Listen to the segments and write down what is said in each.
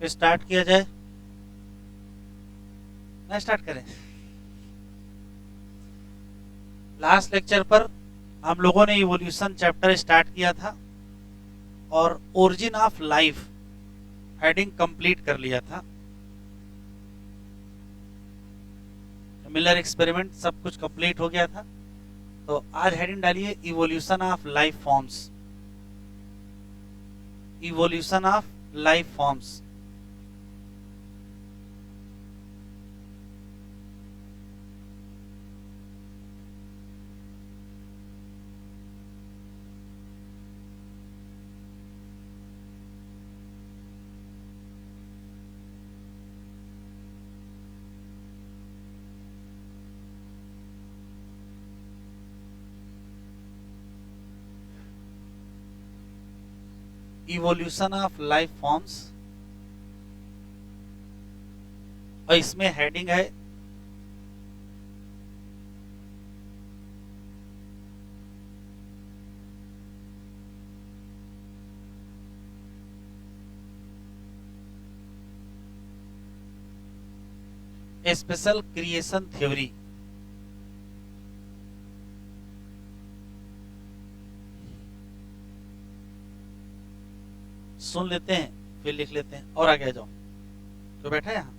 तो स्टार्ट किया जाए, ना स्टार्ट करें। लास्ट लेक्चर पर हम लोगों ने इवोल्यूशन चैप्टर स्टार्ट किया था और origin of life heading complete कर लिया था। मिलर एक्सपेरिमेंट सब कुछ कंप्लीट हो गया था। तो आज हेडिंग डालिए evolution of life forms. Evolution of life forms. Evolution of life forms, और इसमें हेडिंग है स्पेशल क्रिएशन थ्योरी। सुन लेते हैं फिर लिख लेते हैं और आगे आ जाओ। तो बैठा यहां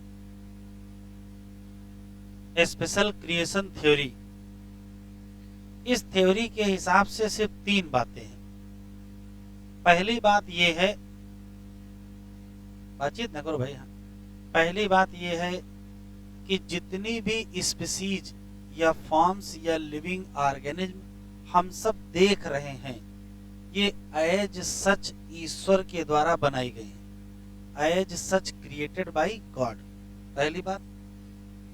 स्पेशल क्रिएशन थ्योरी। इस थ्योरी के हिसाब से सिर्फ 3 बातें हैं। पहली बात यह है, बातचीत न करो भाई। हाँ, पहली बात यह है कि जितनी भी स्पीसीज या फॉर्म्स या लिविंग ऑर्गेनिज्म हम सब देख रहे हैं, ये एज सच ईश्वर के द्वारा बनाई गई है, as such created by God. पहली बात।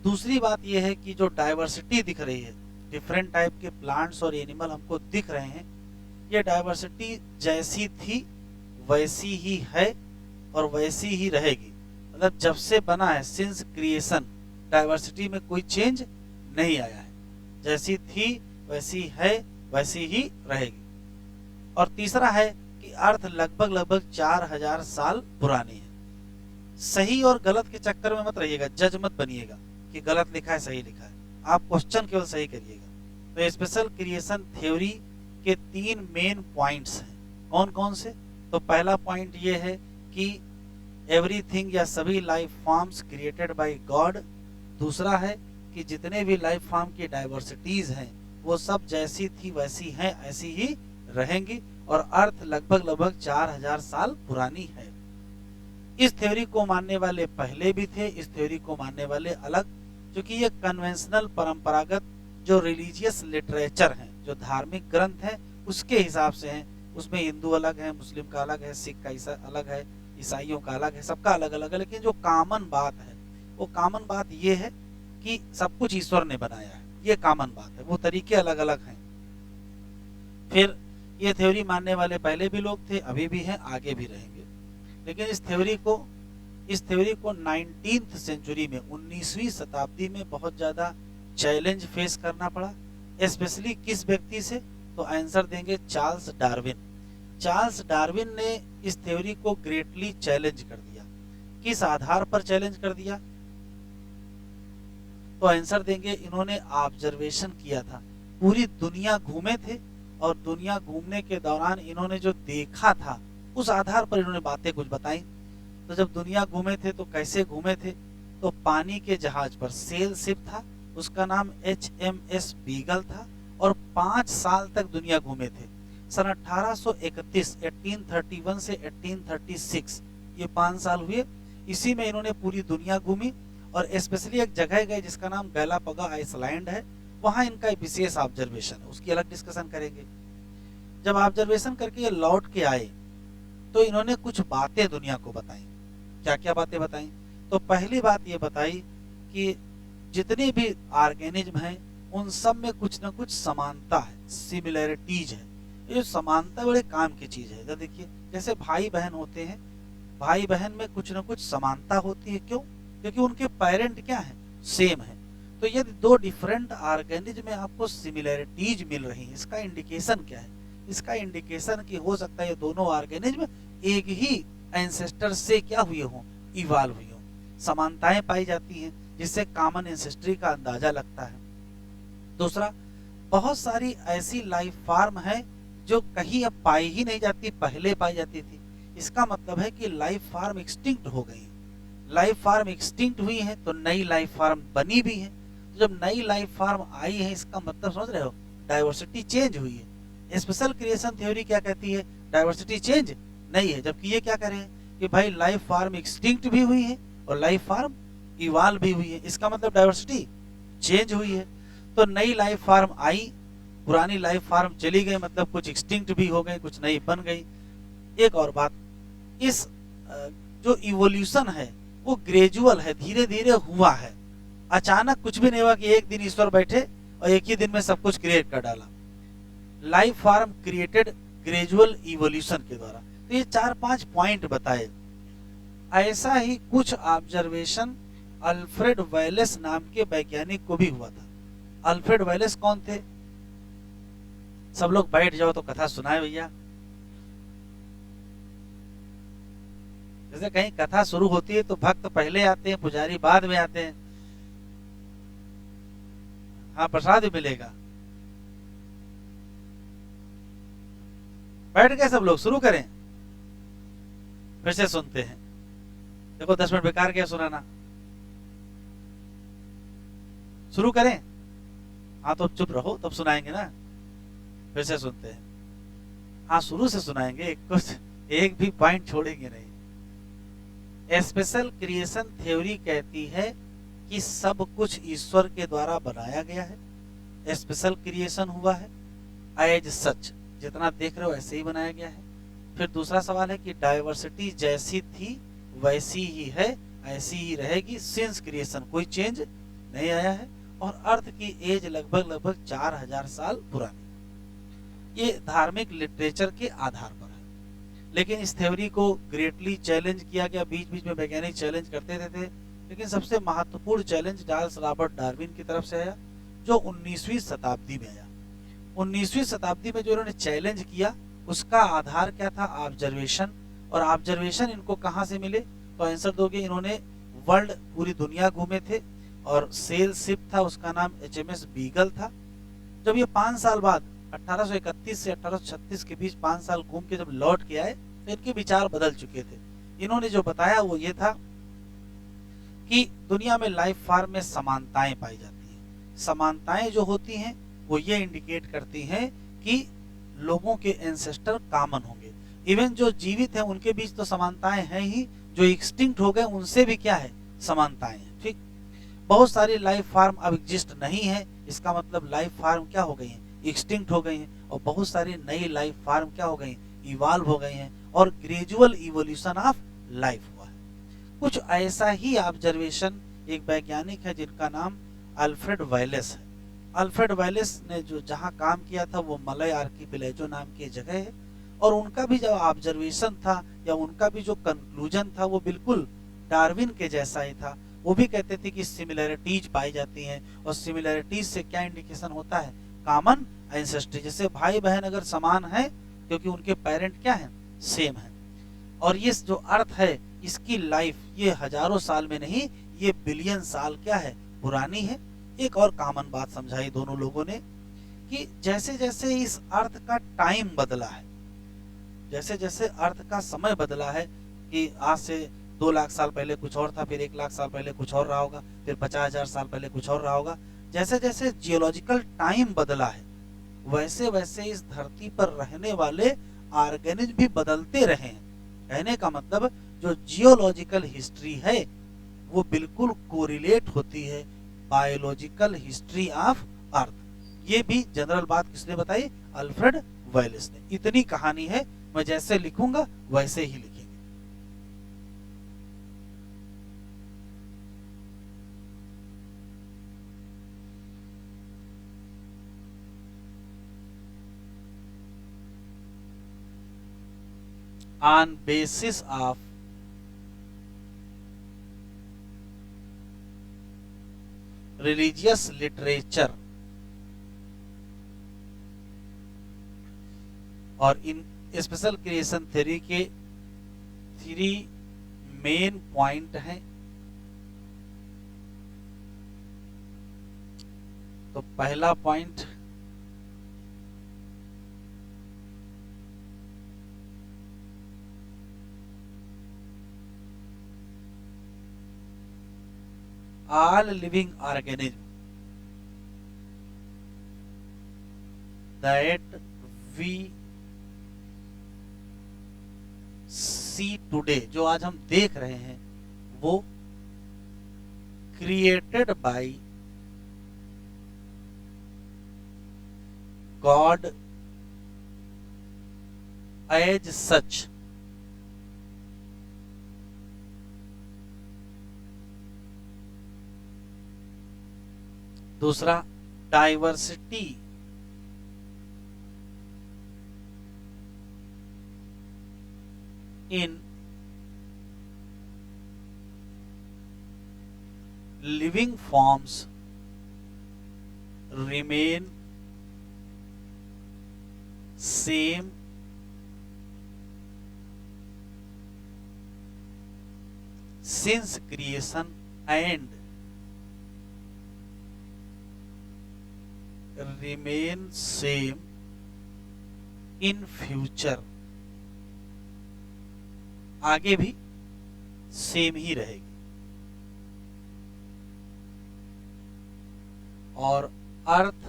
दूसरी बात यह है कि जो डाइवर्सिटी दिख रही है, डिफरेंट टाइप के प्लांट्स और एनिमल हमको दिख रहे हैं, ये डाइवर्सिटी जैसी थी वैसी ही है और वैसी ही रहेगी। मतलब जब से बना है, सिंस क्रिएशन, डाइवर्सिटी में कोई चेंज नहीं आया है, जैसी थी वैसी है वैसी ही रहेगी। और तीसरा है कि अर्थ लगभग लगभग 4000 साल पुरानी है। सही और गलत के चक्कर में मत रहिएगा, जज मत बनिएगा कि गलत लिखा है सही लिखा है। आप क्वेश्चन केवल सही करिएगा। तो स्पेशल क्रिएशन थ्योरी के 3 मेन पॉइंट्स हैं। कौन कौन से? तो पहला पॉइंट ये है कि एवरीथिंग या सभी life forms created by God. दूसरा है कि जितने भी लाइफ फॉर्म की डाइवर्सिटीज हैं वो सब जैसी थी वैसी हैं, ऐसी ही रहेंगी, और अर्थ लगभग लगभग 4000 साल पुरानी है। इस थ्योरी को मानने वाले पहले भी थे, इस थ्योरी को मानने वाले अलग, क्योंकि ये कन्वेंशनल परंपरागत जो रिलीजियस लिटरेचर हैं, जो धार्मिक ग्रंथ हैं, उसके हिसाब से हैं। उसमें हिंदू अलग है, मुस्लिम का अलग है, सिख का अलग है, ईसाइयों का अलग है, सबका अलग अलग है। लेकिन जो कॉमन बात है, वो कॉमन बात ये है कि सब कुछ ईश्वर ने बनाया है, ये कॉमन बात है। वो तरीके अलग अलग हैं। फिर ये थ्योरी मानने वाले पहले भी लोग थे, अभी भी हैं, आगे भी रहेंगे। लेकिन इस थ्योरी को 19th सेंचुरी में, 19वीं शताब्दी में बहुत ज्यादा चैलेंज फेस करना पड़ा। स्पेशली किस व्यक्ति से? तो आंसर देंगे चार्ल्स डार्विन। चार्ल्स डार्विन ने इस थ्योरी को ग्रेटली चैलेंज कर दिया। किस आधार पर चैलेंज कर दिया? तो आंसर देंगे, इन्होंने ऑब्जर्वेशन किया था, पूरी दुनिया घूमे थे, और दुनिया घूमने के दौरान इन्होंने जो देखा था उस आधार पर इन्होंने बातें कुछ बताई। तो जब दुनिया घूमे थे तो कैसे घूमे थे? तो पानी के जहाज पर, सेल शिप था, उसका नाम HMS बीगल था, और 5 साल तक दुनिया घूमे थे। सन 1831, 1831 से 1836, ये 5 साल हुए। इसी में इन्होंने पूरी दुनिया घूमी, और स्पेशली एक जगह गए जिसका नाम गैलापागो आइसलैंड है। वहां इनका एक विशेष ऑब्जर्वेशन है, उसकी अलग डिस्कशन करेंगे। जब ऑब्जर्वेशन करके ये लौट के आए तो इन्होंने कुछ बातें दुनिया को बताई। क्या क्या बातें बताई? तो पहली बात ये बताई कि जितने भी ऑर्गेनिज्म हैं उन सब में कुछ ना कुछ समानता है, सिमिलैरिटीज है। ये समानता बड़े काम की चीज है। देखिए, जैसे भाई बहन होते हैं, भाई बहन में कुछ ना कुछ समानता होती है। क्यों? क्योंकि उनके पेरेंट क्या है? सेम है। तो यदि 2 डिफरेंट ऑर्गेनिज्म में आपको सिमिलैरिटीज मिल रही है, इसका इंडिकेशन क्या है? इसका इंडिकेशन कि हो सकता है ये दोनों ऑर्गेनिज्म एक ही एंसेस्टर से क्या हुए हों, इवाल्व हुई हों। समानताएं पाई जाती हैं जिससे कॉमन एंसेस्ट्री का अंदाजा लगता है। दूसरा, बहुत सारी ऐसी लाइफ फॉर्म है जो कहीं अब पाई ही नहीं जाती, पहले पाई जाती थी। इसका मतलब है कि लाइफ फॉर्म एक्सटिंक्ट हो गई। लाइफ फॉर्म एक्सटिंक्ट हुई है तो नई लाइफ फॉर्म बनी भी है। तो जब नई लाइफ फॉर्म आई है इसका मतलब समझ रहे हो, डाइवर्सिटी चेंज हुई है। स्पेशल क्रिएशन थ्योरी क्या कहती है, डाइवर्सिटी चेंज नहीं है, जबकि ये क्या कह रहे हैं कि भाई लाइफ फॉर्म एक्सटिंक्ट भी हुई है और लाइफ फॉर्म इवाल्व भी हुई है। इसका मतलब डाइवर्सिटी चेंज हुई है। तो नई लाइफ फॉर्म आई, पुरानी लाइफ फॉर्म चली गई, मतलब कुछ एक्सटिंक्ट भी हो गई, कुछ नई बन गई। एक और बात, इस जो इवोल्यूशन है वो ग्रेजुअल है, धीरे धीरे हुआ है। अचानक कुछ भी नहीं हुआ कि एक दिन ईश्वर बैठे और एक ही दिन में सब कुछ क्रिएट कर डाला। Life form created gradual evolution के द्वारा। तो ये 4-5 पॉइंट बताए। ऐसा ही कुछ ऑब्जर्वेशन अल्फ्रेड वेलेस नाम के वैज्ञानिक को भी हुआ था। अल्फ्रेड वेलेस कौन थे? सब लोग बैठ जाओ तो कथा सुनाए भैया। जैसे कहीं कथा शुरू होती है तो भक्त पहले आते हैं, पुजारी बाद में आते हैं। हाँ, प्रसाद भी मिलेगा। बैठ गए सब लोग, शुरू करें? फिर से सुनते हैं। देखो 10 मिनट बेकार क्या सुनाना। शुरू करें? हाँ तो चुप रहो, तब सुनाएंगे ना। फिर से सुनते हैं। हाँ, शुरू से सुनाएंगे, कुछ एक भी पॉइंट छोड़ेंगे नहीं। स्पेशल क्रिएशन थ्योरी कहती है कि सब कुछ ईश्वर के द्वारा बनाया गया है, स्पेशल क्रिएशन हुआ है, एज सच जितना देख रहे हो ऐसे ही बनाया गया है। फिर दूसरा सवाल है कि डाइवर्सिटी जैसी थी वैसी ही है, ऐसी ही रहेगी सिंस क्रिएशन, कोई चेंज नहीं आया है। और अर्थ की एज लगभग 4000 साल पुरानी। ये धार्मिक लिटरेचर के आधार पर है, लेकिन इस थ्योरी को ग्रेटली चैलेंज किया गया। बीच बीच में वैज्ञानिक चैलेंज करते रहते थे, लेकिन सबसे महत्वपूर्ण चैलेंज चार्ल्स रॉबर्ट डार्विन की तरफ से आया, जो 19वीं शताब्दी में आया। 19वीं शताब्दी में जो इन्होंने चैलेंज किया उसका आधार क्या था? ऑब्जर्वेशन। और ऑब्जर्वेशन इनको कहां से मिले? तो आंसर दोगे, इन्होंने वर्ल्ड पूरी दुनिया घूमे थे और सेल शिप था, उसका नाम HMS बीगल था। जब ये 5 साल बाद 1831 से 1836 के बीच 5 साल घूम के जब लौट के आए तो इनके विचार बदल चुके थे। इन्होंने जो बताया वो ये था कि दुनिया में लाइफ फॉर्म में समानताएं पाई जाती हैं। समानताएं जो होती हैं वो ये इंडिकेट करती हैं कि लोगों के एंसेस्टर कॉमन होंगे। इवन जो जीवित हैं उनके बीच तो समानताएं हैं ही, जो एक्सटिंक्ट हो गए उनसे भी क्या है? समानताएं हैं। ठीक, बहुत सारी लाइफ फॉर्म अब एग्जिस्ट नहीं है, इसका मतलब लाइफ फॉर्म क्या हो गई हैं? एक्सटिंक्ट हो गई हैं। और बहुत सारी नई लाइफ फॉर्म क्या हो गई? इवॉल्व हो गई हैं और ग्रेजुअल इवोल्यूशन ऑफ लाइफ हुआ है। कुछ ऐसा ही ऑब्जर्वेशन एक वैज्ञानिक है जिनका नाम अल्फ्रेड वेलेस है। अल्फ्रेड वेलेस ने जो जहां काम किया था वो मलय आर्किपेलागो नाम की जगह है, और उनका भी जो ऑब्जर्वेशन था या उनका भी जो कंक्लूजन था वो बिल्कुल डार्विन के जैसा ही था। वो भी कहते थे कि सिमिलैरिटीज पाई जाती हैं, और सिमिलैरिटीज से क्या इंडिकेशन होता है? Common ancestry. जैसे भाई बहन अगर समान है क्योंकि उनके पेरेंट क्या है? सेम है। और ये जो अर्थ है इसकी लाइफ ये हजारों साल में नहीं, ये बिलियन साल क्या है? पुरानी है। एक और कॉमन बात समझाई दोनों लोगों ने कि जैसे जैसे इस अर्थ का टाइम बदला है, जैसे जैसे अर्थ का समय बदला है, कि आज से 2 लाख साल पहले कुछ और था, फिर 1 लाख साल पहले कुछ और रहा होगा, फिर 50,000 साल पहले कुछ और रहा होगा। जैसे जैसे जियोलॉजिकल टाइम बदला है वैसे वैसे इस धरती पर रहने वाले ऑर्गेनिज्म भी बदलते रहे हैं। कहने का मतलब जो जियोलॉजिकल हिस्ट्री है वो बिल्कुल कोरिलेट होती है बायोलॉजिकल हिस्ट्री ऑफ अर्थ। ये भी जनरल बात किसने बताई? अल्फ्रेड वेलेस ने। इतनी कहानी है, मैं जैसे लिखूंगा वैसे ही लिखेंगे। On basis of religious literature और इन स्पेशल क्रिएशन थ्योरी के 3 मेन पॉइंट हैं। तो पहला point, all living organism that we see today, जो आज हम देख रहे हैं, वो created by God as such. दूसरा, diversity in living forms remain same since creation and remain same in future. आगे भी सेम ही रहेगी। और अर्थ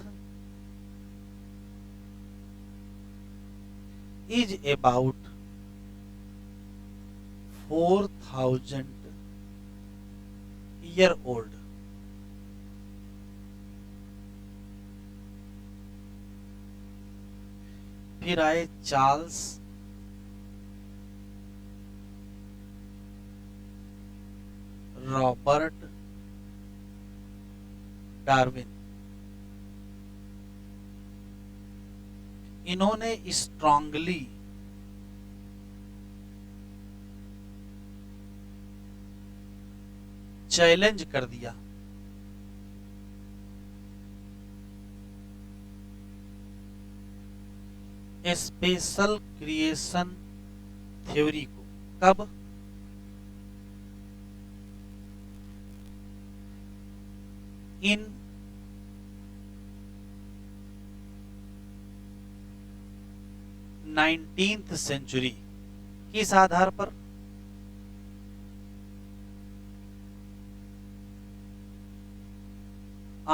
is about 4000 year old. फिर आए चार्ल्स रॉबर्ट डार्विन। इन्होंने स्ट्रांगली चैलेंज कर दिया स्पेशल क्रिएशन थ्योरी को। कब? इन 19th सेंचुरी। किस आधार पर?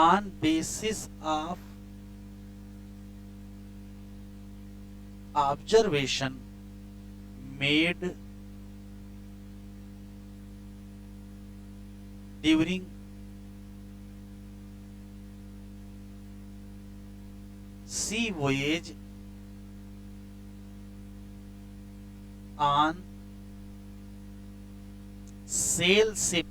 On basis of observation made during sea voyage on sail ship।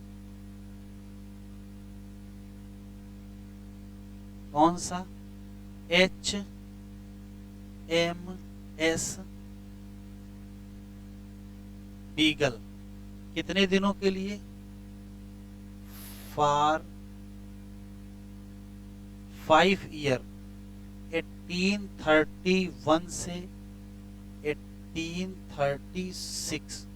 कौन सा? HMS beagle. कितने दिनों के लिए? फॉर 5 ईयर, 1831 से 1836।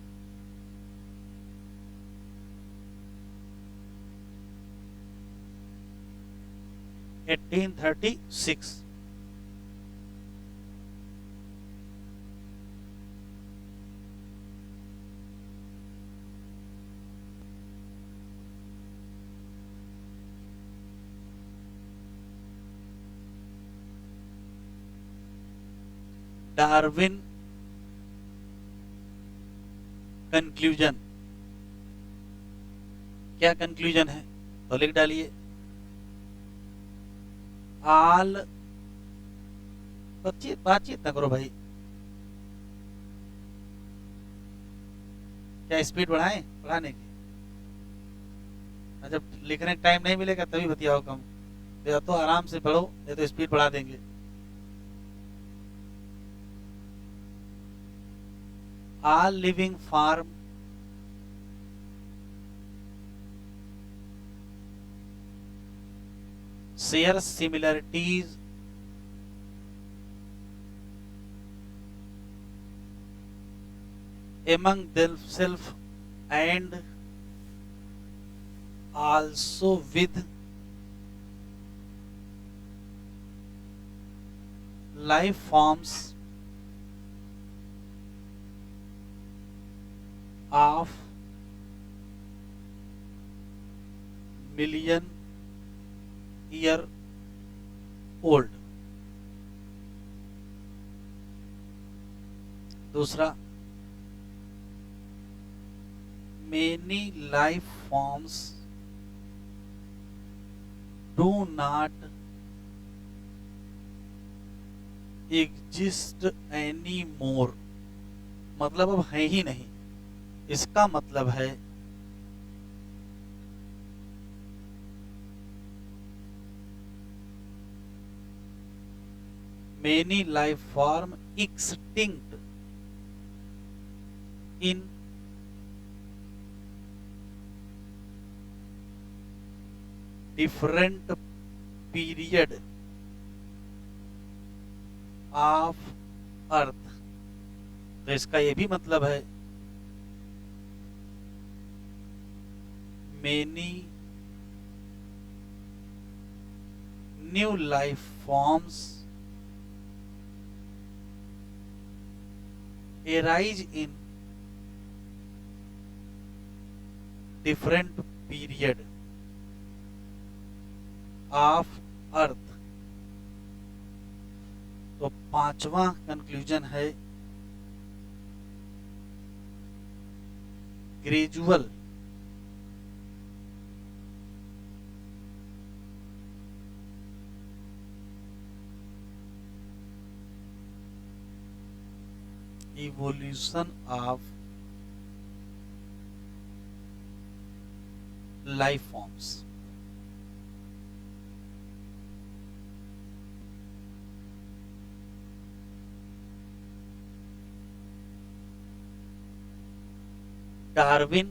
Darwin conclusion. क्या कंक्लूजन है? तो लिख डालिए। आल बातचीत ना करो भाई। क्या स्पीड बढ़ाएं पढ़ाने की? जब लिखने का टाइम नहीं मिलेगा तभी बतियाओ कम। या तो आराम से पढ़ो, या तो स्पीड बढ़ा देंगे। All living form share similarities among themselves and also with life forms of million year old। दूसरा, many life forms do not exist anymore, मतलब अब है ही नहीं। इसका मतलब है many life form extinct in different period of earth। तो इसका ये भी मतलब है many new life forms arise in different period of earth। तो पांचवा कंक्लूजन है gradual evolution of life forms। Darwin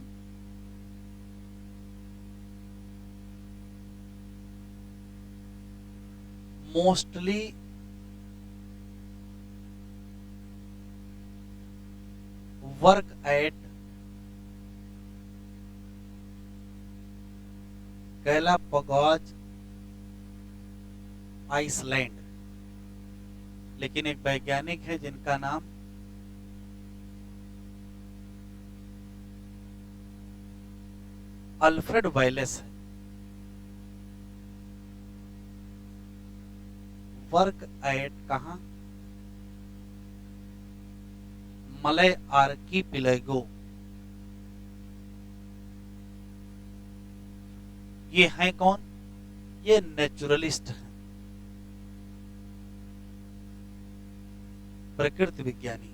mostly work at Galapagos island, लेकिन एक वैज्ञानिक है जिनका नाम अल्फ्रेड वायलेस है। वर्क एट कहां? Malay archipelago. ये हैं कौन? ये नेचुरलिस्ट हैं, प्रकृति विज्ञानी,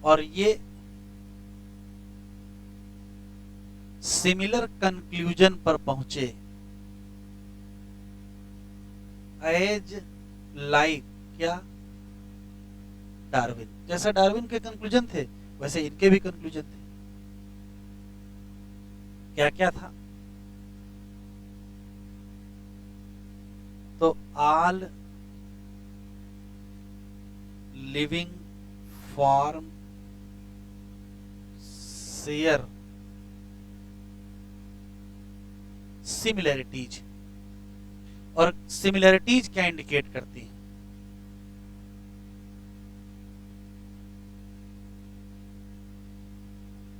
और ये सिमिलर कंक्लूजन पर पहुंचे एज लाइक क्या? डार्विन। जैसा डार्विन के कंक्लूजन थे वैसे इनके भी कंक्लूजन थे। क्या क्या था? तो all living form share similarities, और सिमिलरिटीज क्या इंडिकेट करती हैं?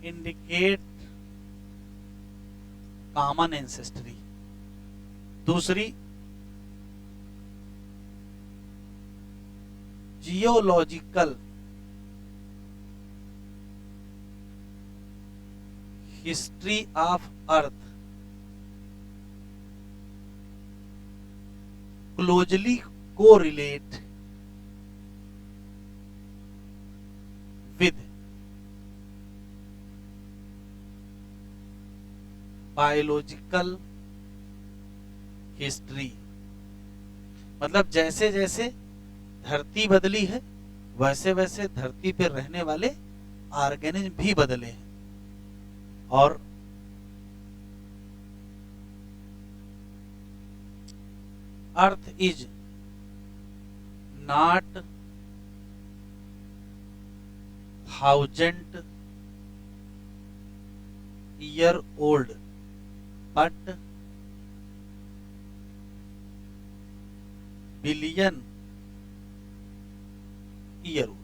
Indicate common ancestry. दूसरी, geological history of earth closely correlate with biological history. मतलब जैसे जैसे धरती बदली है वैसे वैसे धरती पर रहने वाले ऑर्गेनिज्म भी बदले हैं। और earth is not thousand year old but billion year old.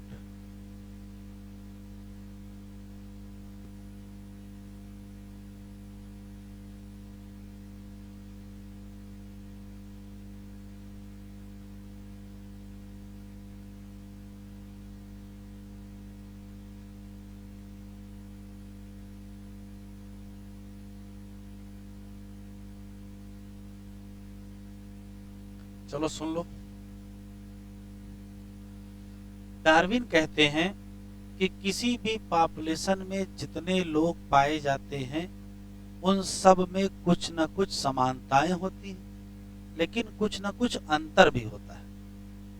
चलो सुन लो। डार्विन कहते हैं कि किसी भी पॉपुलेशन में जितने लोग पाए जाते हैं उन सब में कुछ न कुछ समानताएं होती हैं, लेकिन कुछ न कुछ अंतर भी होता है।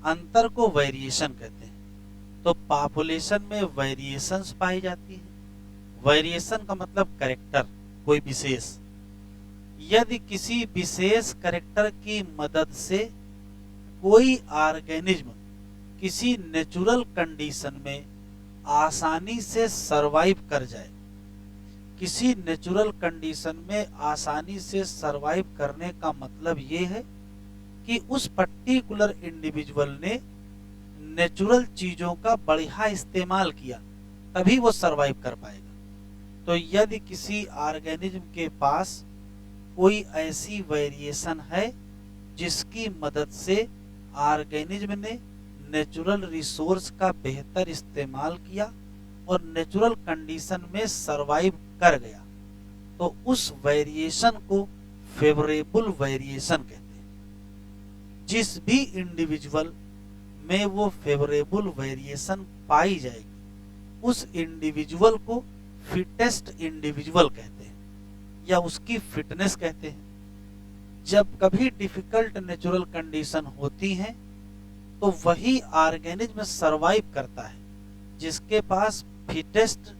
अंतर को वेरिएशन कहते हैं। तो पॉपुलेशन में वेरिएशंस पाई जाती हैं। वेरिएशन का मतलब कैरेक्टर, कोई विशेष। यदि किसी विशेष कैरेक्टर की मदद से कोई ऑर्गेनिज्म किसी नेचुरल कंडीशन में आसानी से सरवाइव कर जाए, किसी नेचुरल कंडीशन में आसानी से सरवाइव करने का मतलब ये है कि उस पर्टिकुलर इंडिविजुअल ने नेचुरल चीजों का बढ़िया इस्तेमाल किया, तभी वो सरवाइव कर पाएगा। तो यदि किसी ऑर्गेनिज्म के पास कोई ऐसी वेरिएशन है जिसकी मदद से ऑर्गेनिज्म ने नेचुरल रिसोर्स का बेहतर इस्तेमाल किया और नेचुरल कंडीशन में सरवाइव कर गया, तो उस वेरिएशन को फेवरेबल वेरिएशन कहते हैं। जिस भी इंडिविजुअल में वो फेवरेबल वेरिएशन पाई जाएगी उस इंडिविजुअल को फिटेस्ट इंडिविजुअल कहते हैं या उसकी फिटनेस कहते हैं। जब कभी डिफिकल्ट नेचुरल कंडीशन होती हैं तो वही ऑर्गेनिज्म सरवाइव करता है जिसके पास फिटेस्ट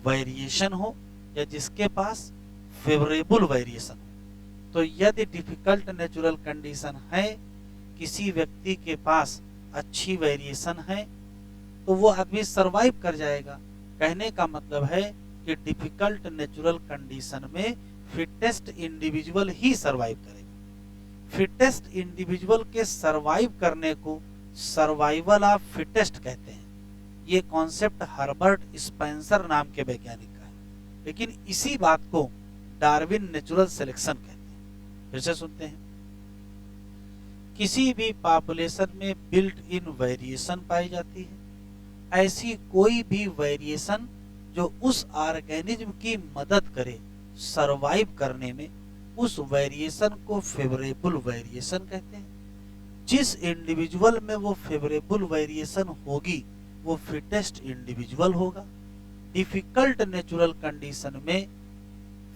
वेरिएशन हो या जिसके पास फेवरेबल वेरिएशन हो। तो यदि डिफिकल्ट नेचुरल कंडीशन है, किसी व्यक्ति के पास अच्छी वेरिएशन है, तो वो आदमी सरवाइव कर जाएगा। कहने का मतलब है कि डिफिकल्ट नेचुरल कंडीशन में फिटेस्ट इंडिविजुअल ही सरवाइव करेगा। फिटेस्ट इंडिविजुअल के सरवाइव करने को सर्वाइवल ऑफ फिटेस्ट कहते हैं। ये कॉन्सेप्ट हर्बर्ट स्पेंसर नाम के वैज्ञानिक का है, लेकिन इसी बात को डार्विन नेचुरल सिलेक्शन कहते हैं। फिर से सुनते हैं। किसी भी पॉपुलेशन में बिल्ट इन वेरिएशन पाई जाती है। ऐसी कोई भी वेरिएशन जो उस ऑर्गेनिज्म की मदद करे सरवाइव करने में, उस वेरिएशन को फेवरेबल वेरिएशन कहते हैं। जिस इंडिविजुअल में वो फेवरेबल वेरिएशन होगी वो फिटेस्ट इंडिविजुअल होगा। डिफिकल्ट नेचुरल कंडीशन में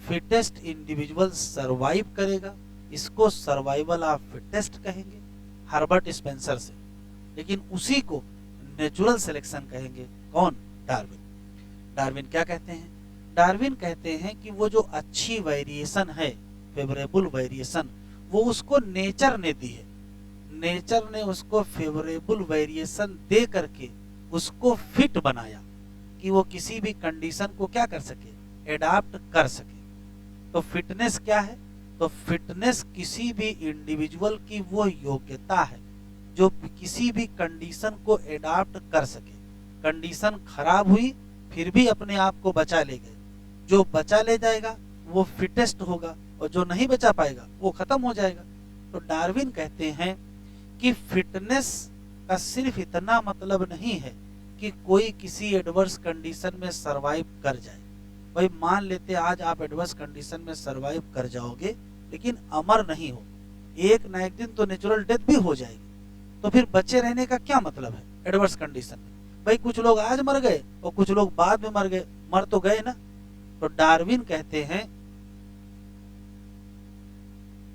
फिटेस्ट इंडिविजुअल सरवाइव करेगा, इसको सर्वाइवल ऑफ फिटेस्ट कहेंगे हर्बर्ट स्पेंसर से। लेकिन उसी को नेचुरल सिलेक्शन कहेंगे कौन? डार्विन। डार्विन क्या कहते हैं? डार्विन कहते हैं कि वो जो अच्छी वेरिएशन है, फेवरेबल वेरिएशन, वो उसको नेचर ने दी है। नेचर ने उसको फेवरेबल वेरिएशन दे करके उसको फिट बनाया कि वो किसी भी कंडीशन को क्या कर सके, एडाप्ट कर सके। तो फिटनेस क्या है? तो फिटनेस किसी भी इंडिविजुअल की वो योग्यता है जो किसी भी कंडीशन को एडाप्ट कर सके। कंडीशन खराब हुई फिर भी अपने आप को बचा ले गए। जो बचा ले जाएगा वो फिटेस्ट होगा और जो नहीं बचा पाएगा वो खत्म हो जाएगा। तो डार्विन कहते हैं कि फिटनेस का सिर्फ इतना मतलब नहीं है कि कोई किसी एडवर्स कंडीशन में सरवाइव कर जाए। भाई मान लेते आज आप एडवर्स कंडीशन में सरवाइव कर जाओगे लेकिन अमर नहीं हो, एक ना एक दिन तो नेचुरल डेथ भी हो जाएगी, तो फिर बचे रहने का क्या मतलब है एडवर्स कंडीशन में? भाई कुछ लोग आज मर गए और कुछ लोग बाद में मर गए, मर तो गए ना। तो डार्विन कहते हैं,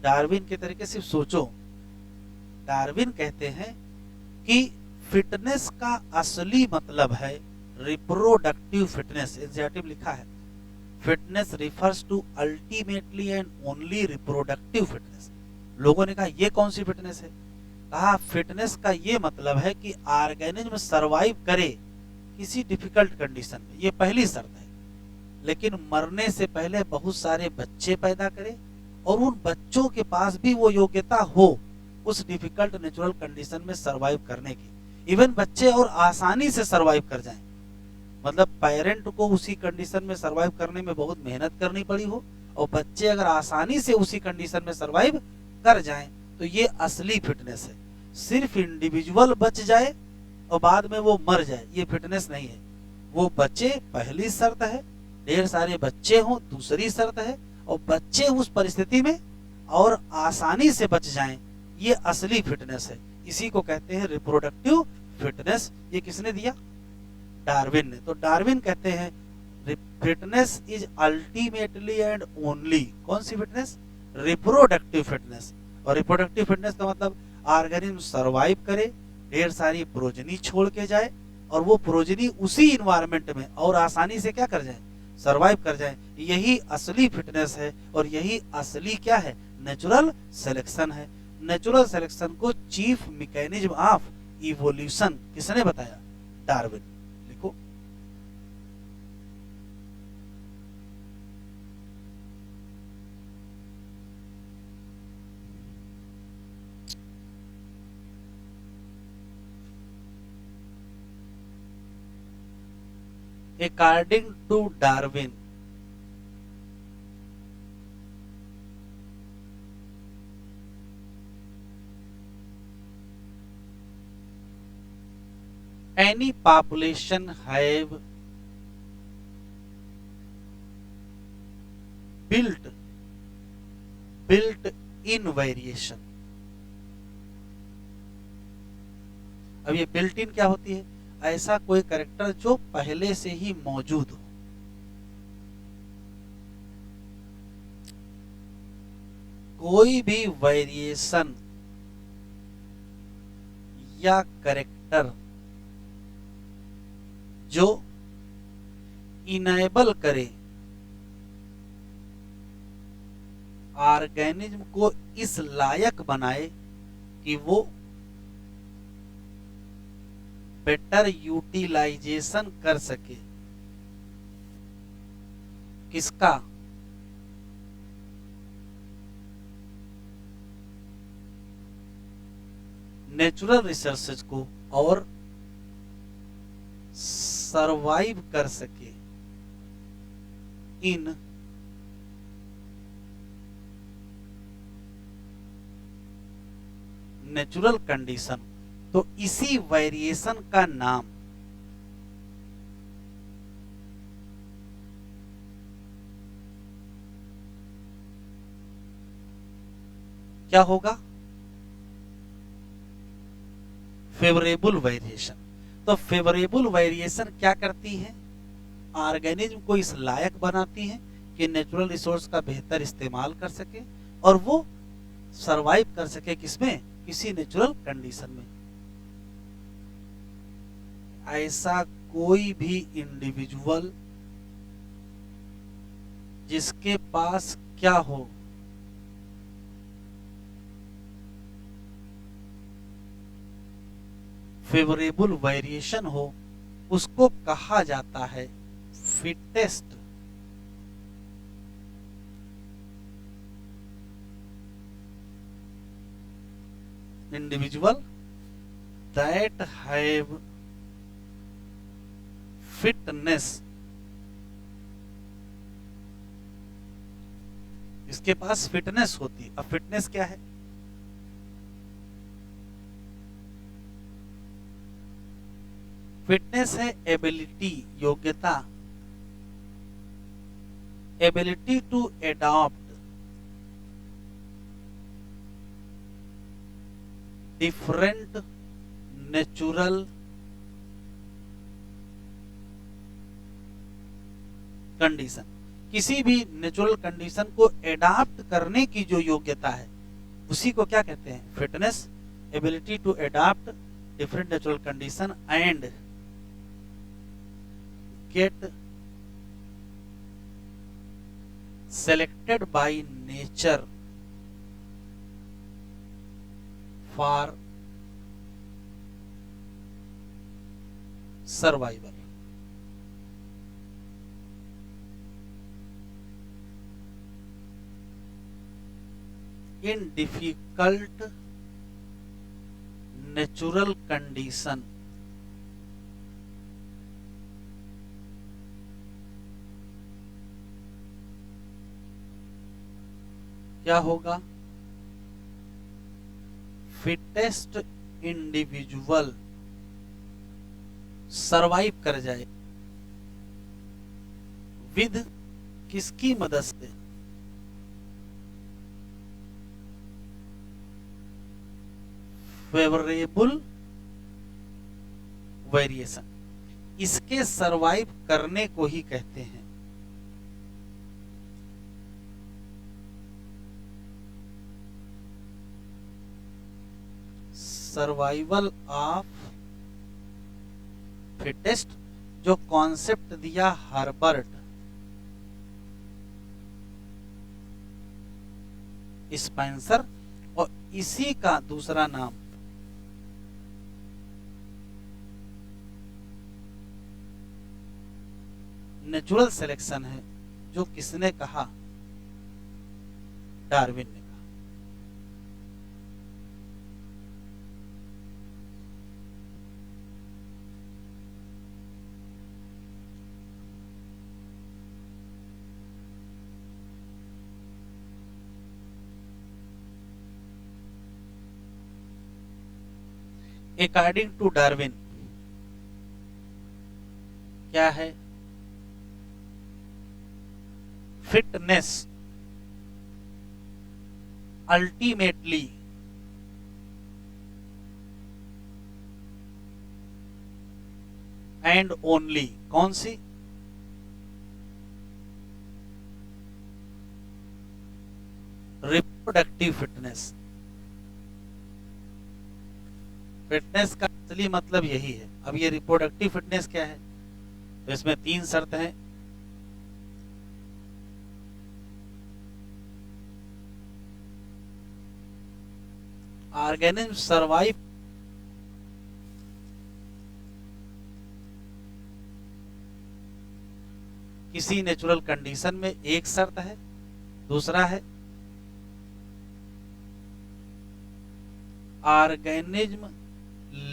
डार्विन के तरीके से सोचो, डार्विन कहते हैं कि फिटनेस का असली मतलब है रिप्रोडक्टिव फिटनेस। एनसीईआरटी लिखा है fitness refers to ultimately and only reproductive fitness. लोगों ने कहा ये कौन सी फिटनेस है? कहा फिटनेस का ये मतलब है कि ऑर्गेनिज्म सरवाइव करे किसी डिफिकल्ट कंडीशन में, ये पहली शर्त है। लेकिन मरने से पहले बहुत सारे बच्चे पैदा करे और उन बच्चों के पास भी वो योग्यता हो उस डिफिकल्ट नेचुरल कंडीशन में सरवाइव करने की। इवन बच्चे और आसानी से सरवाइव कर जाएं, मतलब पेरेंट को उसी कंडीशन में सरवाइव करने में बहुत मेहनत करनी पड़ी हो और बच्चे अगर आसानी से उसी कंडीशन में सरवाइव कर जाएं तो ये असली फिटनेस है। सिर्फ इंडिविजुअल बच जाए और बाद में वो मर जाए, ये फिटनेस नहीं है। वो बच्चे पहली शर्त है, ढेर सारे बच्चे हों दूसरी शर्त है, और बच्चे उस परिस्थिति में और आसानी से बच जाएं, ये असली फिटनेस है। इसी को कहते हैं रिप्रोडक्टिव फिटनेस। ये किसने दिया? डार्विन ने। तो डार्विन कहते हैं fitness is ultimately and only, कौन सी फिटनेस? Reproductive fitness. और रिप्रोडक्टिव फिटनेस का मतलब ऑर्गेनिज्म सरवाइव करे, ढेर सारी प्रोजनी छोड़ के जाए और वो प्रोजनी उसी इन्वायरमेंट में और आसानी से क्या कर जाए? सरवाइव कर जाए। यही असली फिटनेस है और यही असली क्या है? नेचुरल सिलेक्शन है। नेचुरल सिलेक्शन को चीफ मैकेनिज्म ऑफ इवोल्यूशन किसने बताया? डार्विन। लिखो। According to Darwin, any population have built in variation। अब ये बिल्ट इन क्या होती है? ऐसा कोई कैरेक्टर जो पहले से ही मौजूद हो। कोई भी वेरिएशन या कैरेक्टर जो इनेबल करे ऑर्गेनिज्म को इस लायक बनाए कि वो बेटर यूटिलाइजेशन कर सके। किसका? नेचुरल रिसोर्सेज को, और सरवाइव कर सके इन नेचुरल कंडीशन। तो इसी वेरिएशन का नाम क्या होगा? Favourable variation. तो फेवरेबल वेरिएशन क्या करती है? ऑर्गेनिज्म को इस लायक बनाती है कि नेचुरल रिसोर्स का बेहतर इस्तेमाल कर सके और वो सरवाइव कर सके। किसमें? किसी नेचुरल कंडीशन में। ऐसा कोई भी इंडिविजुअल जिसके पास क्या हो? फेवरेबल वेरिएशन हो, उसको कहा जाता है fittest individual that have fitness. इसके पास फिटनेस होती। अब फिटनेस क्या है? फिटनेस है एबिलिटी, योग्यता, ability to adopt different natural condition. किसी भी नेचुरल कंडीशन को एडाप्ट करने की जो योग्यता है उसी को क्या कहते हैं? Fitness. Ability to adapt different natural condition and get selected by nature for survival। In difficult natural condition. क्या होगा? फिटेस्ट इंडिविजुअल सरवाइव कर जाए विद किसकी मदद से? Favourable variation. इसके सरवाइव करने को ही कहते हैं सर्वाइवल ऑफ फिटेस्ट, जो कॉन्सेप्ट दिया हर्बर्ट स्पेंसर, और इसी का दूसरा नाम नेचुरल सिलेक्शन है, जो किसने कहा? डार्विन ने कहा। अकॉर्डिंग टू डार्विन क्या है? फिटनेस अल्टीमेटली एंड ओनली कौन सी? Reproductive fitness. फिटनेस का असली मतलब यही है। अब ये रिप्रोडक्टिव फिटनेस क्या है? तो इसमें 3 शर्त हैं। ऑर्गेनिज्म सर्वाइव किसी नेचुरल कंडीशन में, एक शर्त है। दूसरा है ऑर्गेनिज्म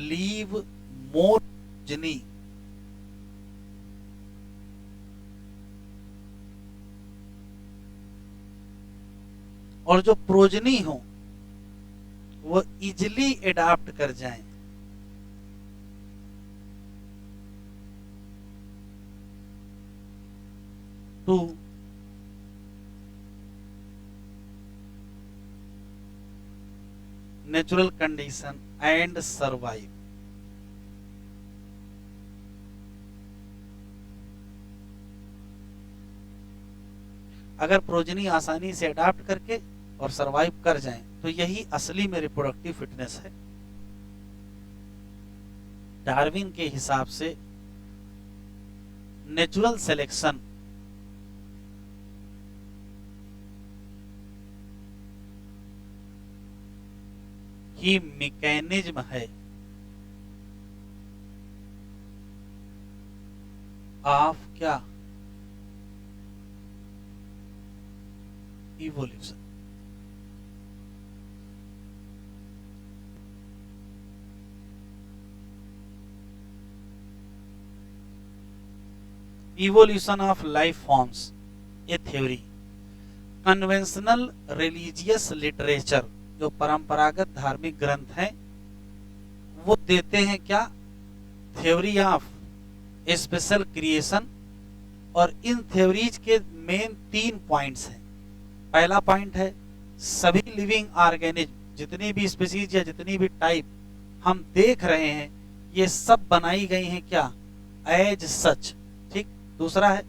लीव मोर जनी, और जो प्रोजनी हो वो इजिली एडाप्ट कर जाएं। To natural condition and survive. अगर प्रोजनी आसानी से अडाप्ट करके और सरवाइव कर जाएं तो यही असली में रिप्रोडक्टिव फिटनेस है। डार्विन के हिसाब से नेचुरल सिलेक्शन ही मैकेनिज्म है ऑफ क्या? Evolution. Evolution of life forms a theory. Conventional religious literature, जो परंपरागत धार्मिक ग्रंथ हैं, वो देते हैं क्या? Theory of special creation. और इन थ्योरीज के मेन 3 पॉइंट्स हैं। पहला पॉइंट है सभी लिविंग ऑर्गेनिज्म, जितनी भी स्पीसीज या जितनी भी टाइप हम देख रहे हैं, ये सब बनाई गई हैं क्या? As such. ठीक। दूसरा है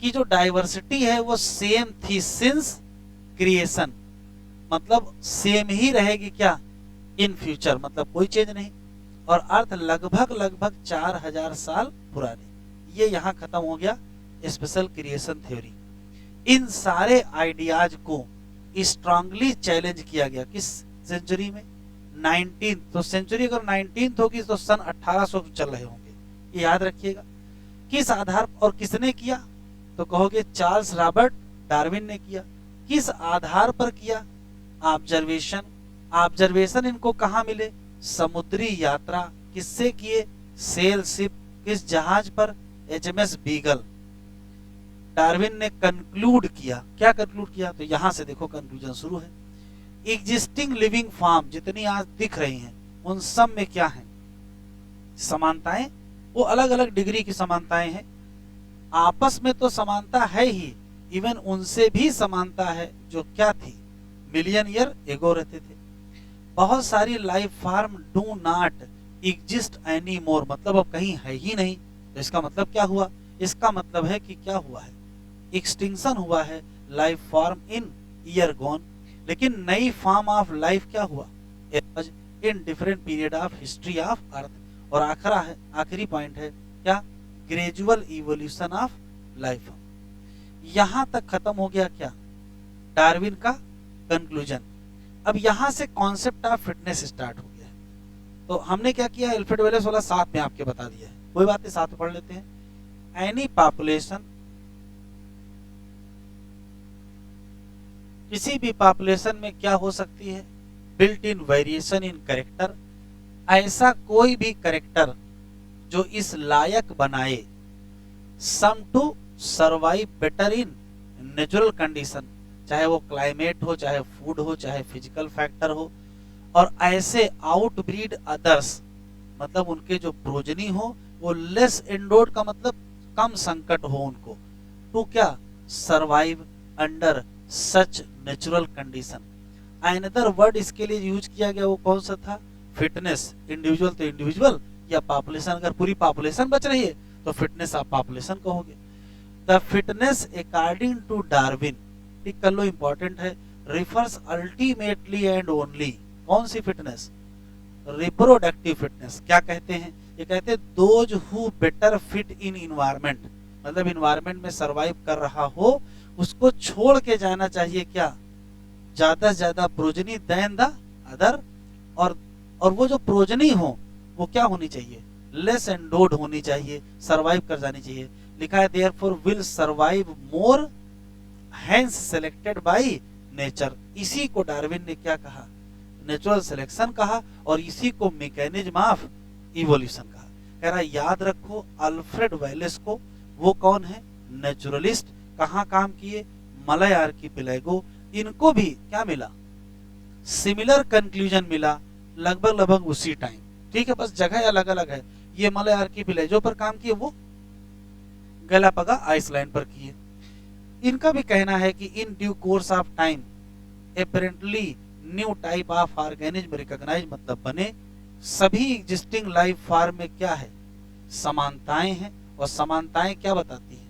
कि जो डाइवर्सिटी है वो सेम थी सिंस क्रिएशन, मतलब सेम ही रहेगी क्या? इन फ्यूचर, मतलब कोई चेंज नहीं। और अर्थ लगभग 4000 साल पुरानी। ये यहां खत्म हो गया स्पेशल क्रिएशन थ्योरी। इन सारे आइडियाज को स्ट्रांगली चैलेंज किया गया किस सेंचुरी में? 19th। तो सेंचुरी अगर 19th होगी तो सन 1800 चल रहे होंगे, ये याद रखिएगा। किस आधार और किसने किया? तो कहोगे चार्ल्स रॉबर्ट डार्विन ने किया। किस आधार पर किया? ऑब्जर्वेशन, ऑब्जर्वेशन इनको कहाँ मिले? समुद्री यात्रा किससे किए? सेल शिप, किस जहाज पर? HMS beagle. डार्विन ने कंक्लूड किया, क्या कंक्लूड किया? तो यहां से देखो कंक्लूजन शुरू है। एग्जिस्टिंग लिविंग फॉर्म जितनी आज दिख रही हैं उन सब में क्या है? समानताएं। वो अलग अलग डिग्री की समानताएं हैं, आपस में तो समानता है ही, इवन उनसे भी समानता है जो क्या थी? मिलियन ईयर एगो रहते थे। बहुत सारी life form do not exist any more, मतलब अब कहीं है ही नहीं। तो इसका मतलब क्या हुआ? इसका मतलब है कि क्या हुआ है? एक्सटिंक्शन हुआ है life form in year gone. लेकिन नई फॉर्म ऑफ लाइफ क्या हुआ? In different period of history of अर्थ। और आखिरी पॉइंट है क्या? Gradual evolution of life. यहां तक खत्म हो गया क्या? डार्विन का कंक्लूजन। अब यहां से कॉन्सेप्ट ऑफ फिटनेस स्टार्ट हो गया है। तो हमने क्या किया? अल्फ्रेड वेलेस वाला साथ में आपके बता दिया है, कोई बात नहीं, साथ में पढ़ लेते हैं। एनी पॉपुलेशन, किसी भी पॉपुलेशन में क्या हो सकती है? Built in variation in character. ऐसा कोई भी कैरेक्टर जो इस लायक बनाए some to survive better in natural condition, चाहे वो क्लाइमेट हो, चाहे फूड हो, चाहे फिजिकल फैक्टर हो, और ऐसे आउटब्रीड अदर्स, मतलब उनके जो प्रोजनी हो वो लेस एंडोर्ड का मतलब कम संकट हो उनको, तो क्या? Survive under such natural condition. Another word इसके लिए यूज किया गया, वो कौन सा था? फिटनेस। इंडिविजुअल तो इंडिविजुअल, या पॉपुलेशन, अगर पूरी पॉपुलेशन बच रही है तो फिटनेस आप पॉपुलेशन कहोगे। The fitness according to Darwin, ठीक कर लो, इंपॉर्टेंट है, रिफर्स अल्टीमेटली एंड ओनली, कौन सी फिटनेस? Reproductive fitness. क्या कहते हैं? ये कहते हैं those who better fit in environment, मतलब इन्वायरमेंट में सरवाइव कर रहा हो उसको छोड़ के जाना चाहिए क्या? ज्यादा से ज्यादा प्रोजनी देन द अदर। और वो जो प्रोजनी हो वो क्या होनी चाहिए? लेस एंडोड होनी चाहिए, सरवाइव कर जानी चाहिए। लिखा है therefore will survive more hence selected by nature. इसी को डार्विन ने क्या कहा? नेचुरल सिलेक्शन कहा, और इसी को मैकेनिज्म ऑफ इवोल्यूशन कहा। कह रहा याद रखो अल्फ्रेड वेलेस को, वो कौन है? नेचुरलिस्ट। कहाँ काम किए? Malay archipelago. इनको भी क्या मिला? सिमिलर कंक्लूजन मिला, लगभग उसी टाइम, ठीक है, बस जगह अलग अलग है। ये मलय आर्किपेलागो पर काम किए, वो गैलापागा आइसलैंड पर किए। इनका भी कहना है कि in due course of time apparently new type of organism recognize, मतलब बने। सभी एग्जिस्टिंग लाइफ फॉर्म में क्या है? समानताएं हैं, और समानताएं क्या बताती हैं?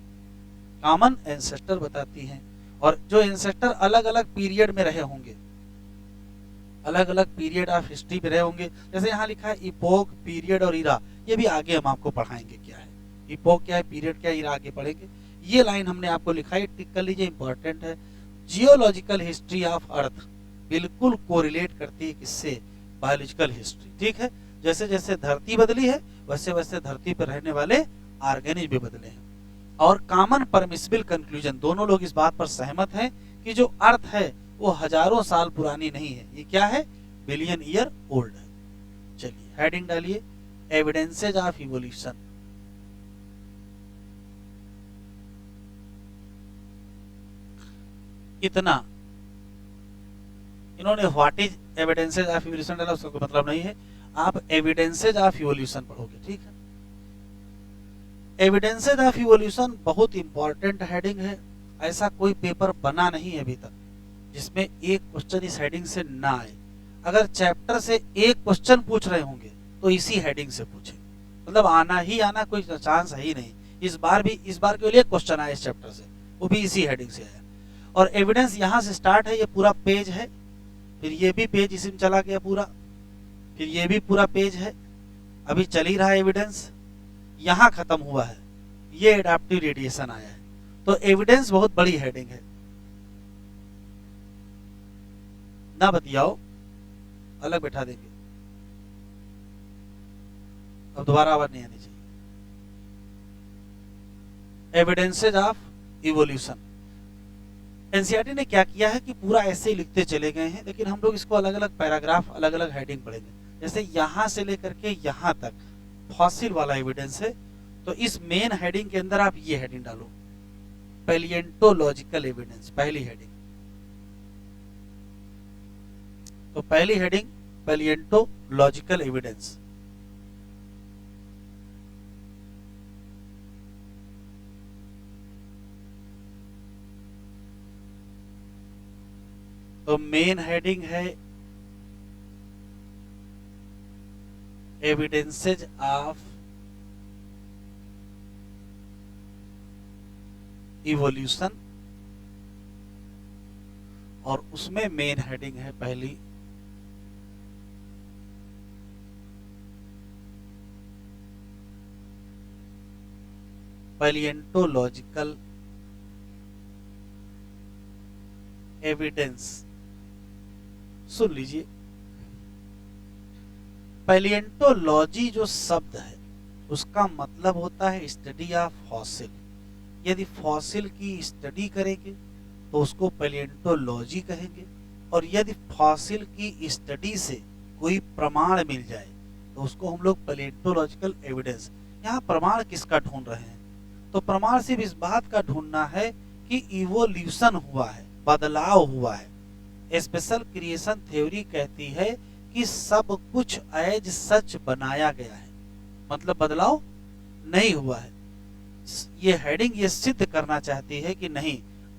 कॉमन एंसेस्टर बताती हैं। और जो एंसेस्टर अलग अलग पीरियड में रहे होंगे, अलग अलग पीरियड ऑफ हिस्ट्री में रहे होंगे, जैसे यहाँ लिखा है इपोक, पीरियड और इरा, ये भी आगे हम आपको पढ़ाएंगे क्या है, इपोक क्या है, पीरियड क्या है, इरा आगे पढ़ेंगे। ये लाइन हमने आपको लिखा है, टिक कर लीजिए, इंपॉर्टेंट है। जियोलॉजिकल हिस्ट्री ऑफ अर्थ बिल्कुल कोरिलेट करती है किससे? बायोलॉजिकल हिस्ट्री, ठीक है। जैसे जैसे धरती बदली है वैसे वैसे धरती पर रहने वाले ऑर्गेनिज्म भी बदले हैं। और कॉमन परमिसिबल कंक्लूजन, दोनों लोग इस बात पर सहमत हैं कि जो अर्थ है वो हजारों साल पुरानी नहीं है, ये क्या है? बिलियन ईयर ओल्ड है। चलिए हेडिंग डालिए, एविडेंसेज ऑफ इवोल्यूशन। इतना इन्होंने what is evidences of evolution डाला, उसका कोई मतलब नहीं है, आप एविडेंसेज ऑफ इवोल्यूशन पढ़ोगे, ठीक है। एविडेंसेज ऑफ इवोल्यूशन बहुत इंपॉर्टेंट हेडिंग है। ऐसा कोई पेपर बना नहीं है अभी तक जिसमें एक क्वेश्चन इस हेडिंग से ना आए। अगर चैप्टर से एक क्वेश्चन पूछ रहे होंगे तो इसी हेडिंग से पूछे, मतलब आना ही आना, कोई चांस है ही नहीं। इस बार केवल एक क्वेश्चन आया इस चैप्टर से, वो भी इसी हेडिंग से आया। और एविडेंस यहाँ से स्टार्ट है, ये पूरा पेज है, फिर ये भी पेज इसी में चला गया पूरा, फिर ये भी पूरा पेज है, अभी चल ही रहा है एविडेंस, यहाँ खत्म हुआ है, ये एडाप्टिव रेडिएशन आया है। तो एविडेंस बहुत बड़ी हेडिंग है, ना बतियाओ, अलग बैठा देंगे। अब दोबारा आवाज नहीं आनी चाहिए। एविडेंसेज ऑफ इवोल्यूशन, एनसीईआरटी ने क्या किया है कि पूरा ऐसे ही लिखते चले गए हैं, लेकिन हम लोग इसको अलग अलग पैराग्राफ, अलग अलग हेडिंग पढ़ेंगे। जैसे यहां से लेकर के यहां तक फॉसिल वाला एविडेंस है, तो इस मेन हेडिंग के अंदर आप ये हेडिंग डालो, पैलिएंटोलॉजिकल एविडेंस, पहली हेडिंग। तो पहली हेडिंग पैलिएंटोलॉजिकल एविडेंस। तो मेन हेडिंग है एविडेंसेज ऑफ इवोल्यूशन, और उसमें मेन हेडिंग है पहली पैलिएंटोलॉजिकल एविडेंस। सुन लीजिए, पैलिएंटोलॉजी जो शब्द है उसका मतलब होता है स्टडी ऑफ फॉसिल। यदि फॉसिल की स्टडी करेंगे तो उसको पैलिएंटोलॉजी कहेंगे, और यदि फॉसिल की स्टडी से कोई प्रमाण मिल जाए तो उसको हम लोग पैलिएंटोलॉजिकल एविडेंस। यहाँ प्रमाण किसका ढूंढ रहे हैं? तो प्रमाण सिर्फ इस बात का ढूंढना है कि इवोल्यूशन हुआ है, बदलाव हुआ है। स्पेशल क्रिएशन थ्योरी कहती है कि सब कुछ एज सच बनाया गया है, मतलब बदलाव नहीं हुआ है। ये हेडिंग ये सिद्ध करना चाहती है कि नहीं,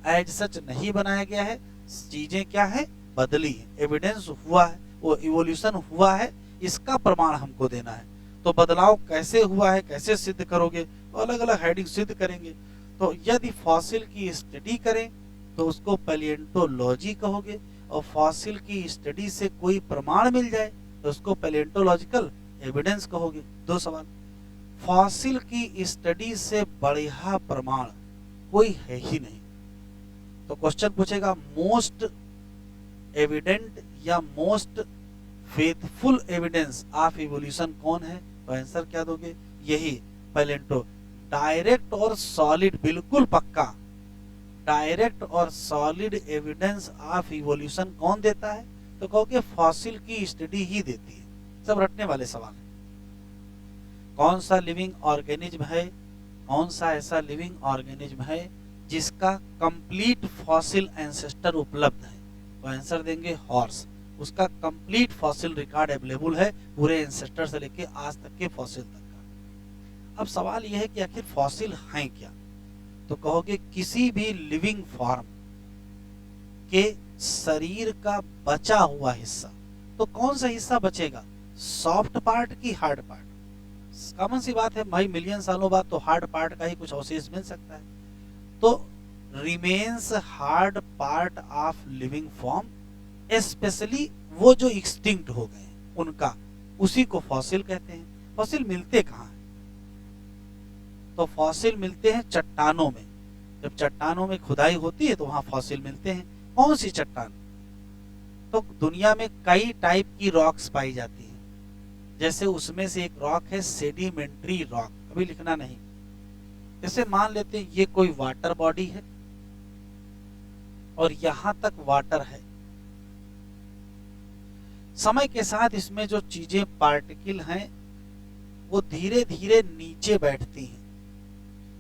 एज सच नहीं बनाया गया है, चीजें क्या है, बदली है, एविडेंस हुआ है, वो इवोल्यूशन हुआ है, इसका प्रमाण हमको देना है। तो बदलाव कैसे हुआ है, कैसे सिद्ध करोगे? तो अलग अलग हेडिंग सिद्ध करेंगे। तो यदि फॉसिल की स्टडी करें तो उसको पैलिएंटोलॉजी कहोगे, और फॉसिल की स्टडी से कोई प्रमाण मिल जाए तो उसको पैलिएंटोलॉजिकल एविडेंस कहोगे। दो सवाल, फॉसिल की स्टडी से बढ़िया प्रमाण कोई है ही नहीं। तो क्वेश्चन पूछेगा मोस्ट एविडेंट या most faithful evidence of evolution कौन है? तो आंसर क्या दोगे? यही पैलिएंटो। डायरेक्ट और सॉलिड, बिल्कुल पक्का डायरेक्ट और सॉलिड एविडेंस ऑफ इवोल्यूशन कौन देता है? तो कहोगे फॉसिल की स्टडी ही देती है। सब रटने वाले सवाल है। कौन सा लिविंग ऑर्गेनिज्म है, कौन सा ऐसा लिविंग ऑर्गेनिज्म है जिसका कंप्लीट फॉसिल एंसेस्टर उपलब्ध है? तो आंसर देंगे हॉर्स। उसका कंप्लीट फॉसिल रिकॉर्ड अवेलेबल है, पूरे एंसेस्टर से लेके आज तक के फॉसिल तक का। अब सवाल यह है कि आखिर फॉसिल हैं क्या? तो कहोगे किसी भी लिविंग फॉर्म के शरीर का बचा हुआ हिस्सा। तो कौन सा हिस्सा बचेगा, सॉफ्ट पार्ट की हार्ड पार्ट? कॉमन सी बात है भाई, मिलियन सालों बाद तो हार्ड पार्ट का ही कुछ अवशेष मिल सकता है। तो remains hard part of living form, specially वो जो एक्सटिंक्ट हो गए उनका, उसी को फॉसिल कहते हैं। फॉसिल मिलते कहाँ हैं? तो फॉसिल मिलते हैं चट्टानों में। जब चट्टानों में खुदाई होती है तो वहां फॉसिल मिलते हैं। कौन सी चट्टान? तो दुनिया में कई टाइप की रॉक्स पाई जाती हैं, जैसे उसमें से एक रॉक है सेडिमेंट्री रॉक। अभी लिखना नहीं। जैसे मान लेते हैं ये कोई वाटर बॉडी है और यहां तक वाटर है। समय के साथ इसमें जो चीजें पार्टिकल हैं वो धीरे धीरे नीचे बैठती हैं।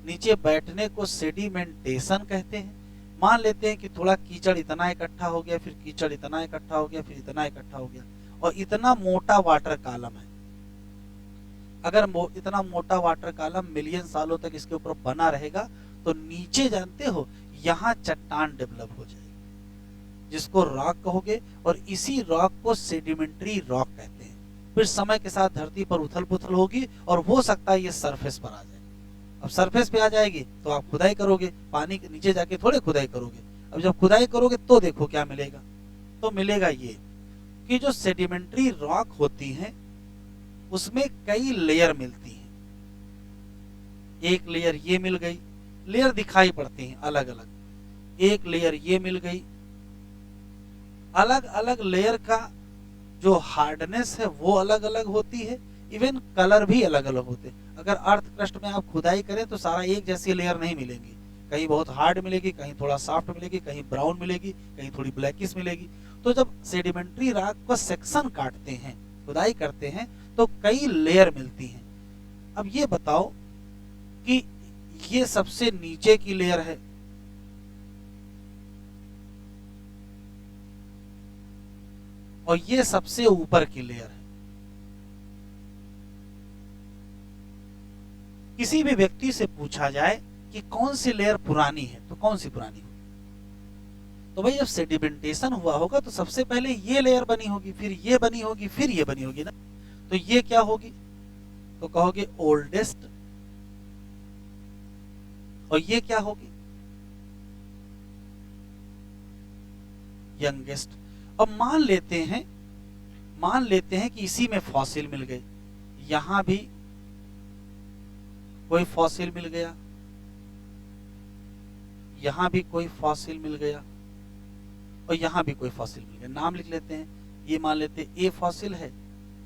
नीचे बैठने को सेडिमेंटेशन कहते हैं। मान लेते हैं कि थोड़ा कीचड़ इतना इकट्ठा हो गया, फिर कीचड़ इतना इकट्ठा हो गया, फिर इतना इकट्ठा हो गया, और इतना मोटा वाटर कॉलम है। अगर इतना मोटा वाटर कॉलम मिलियन सालों तक इसके ऊपर बना रहेगा तो नीचे जानते हो यहां चट्टान डेवलप हो जाएगी, जिसको रॉक कहोगे, और इसी रॉक को सेडिमेंट्री रॉक कहते हैं। फिर समय के साथ धरती पर उथल पुथल होगी और हो सकता है ये सरफेस पर आ जाए। अब सरफेस पे आ जाएगी तो आप खुदाई करोगे, पानी के नीचे जाके थोड़े खुदाई करोगे। अब जब खुदाई करोगे तो देखो क्या मिलेगा। तो मिलेगा ये कि जो सेडिमेंट्री रॉक होती हैं उसमें कई लेयर मिलती हैं। एक लेयर ये मिल गई, लेयर दिखाई पड़ती हैं अलग अलग। एक लेयर ये मिल गई। अलग अलग लेयर का जो हार्डनेस है वो अलग अलग होती है, इवन कलर भी अलग अलग होते हैं। अगर अर्थ क्रस्ट में आप खुदाई करें तो सारा एक जैसी लेयर नहीं मिलेंगी, कहीं बहुत हार्ड मिलेगी, कहीं थोड़ा सॉफ्ट मिलेगी, कहीं ब्राउन मिलेगी, कहीं थोड़ी ब्लैकिश मिलेगी। तो जब सेडिमेंट्री रॉक को सेक्शन काटते हैं, खुदाई करते हैं, तो कई लेयर मिलती हैं। अब ये बताओ कि ये सबसे नीचे की लेयर है, और ये सबसे ऊपर की लेयर है। किसी भी व्यक्ति से पूछा जाए कि कौन सी लेयर पुरानी है, तो कौन सी पुरानी होगी? तो भाई जब सेडिमेंटेशन हुआ होगा तो सबसे पहले ये लेयर बनी होगी, फिर ये बनी होगी, फिर ये बनी होगी ना। तो ये क्या होगी? तो कहोगे ओल्डेस्ट। और ये क्या होगी? यंगेस्ट। अब मान लेते हैं कि इसी में फॉसिल मिल गए, यहां भी कोई फॉसिल मिल गया, यहां भी कोई फॉसिल मिल गया, और यहां भी कोई फॉसिल मिल गया। नाम लिख लेते हैं, ये मान लेते ए फॉसिल है,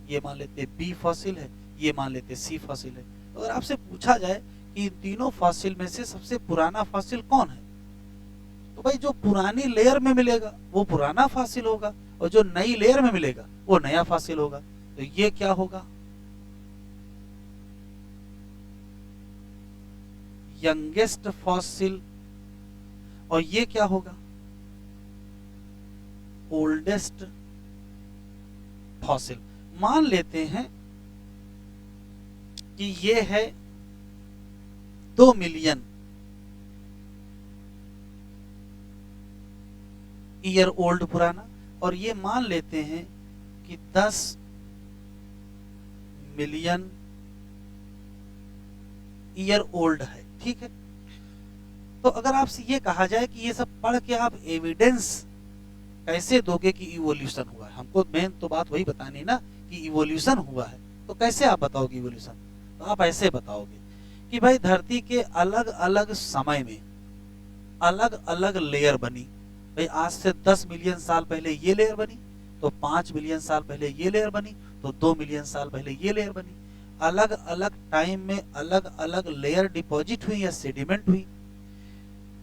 ये मान लेते बी फॉसिल है, ये मान लेते सी फॉसिल है। अगर आपसे पूछा जाए कि इन तीनों फॉसिल में से सबसे पुराना फॉसिल कौन है, तो भाई जो पुरानी लेयर में मिलेगा वो पुराना फॉसिल होगा, और जो नई लेयर में मिलेगा वो नया फॉसिल होगा। तो ये क्या होगा? Youngest fossil. और ये क्या होगा? Oldest fossil. मान लेते हैं कि ये है 2 मिलियन ईयर ओल्ड पुराना, और ये मान लेते हैं कि 10 मिलियन ईयर ओल्ड है। ठीक है, तो अगर आपसे ये कहा जाए कि ये सब पढ़ के आप एविडेंस कैसे दोगे कि इवोल्यूशन हुआ है, हमको मेन तो बात वही बतानी ना कि इवोल्यूशन हुआ है, तो कैसे आप बताओगे इवोल्यूशन? तो आप ऐसे बताओगे कि भाई धरती के अलग अलग समय में अलग अलग लेयर बनी। भाई आज से 10 मिलियन साल पहले ये लेयर बनी, तो 5 मिलियन साल पहले ये लेयर बनी, तो 2 मिलियन साल पहले ये लेयर बनी। अलग अलग टाइम में अलग अलग लेयर डिपॉजिट हुई या सेडिमेंट हुई।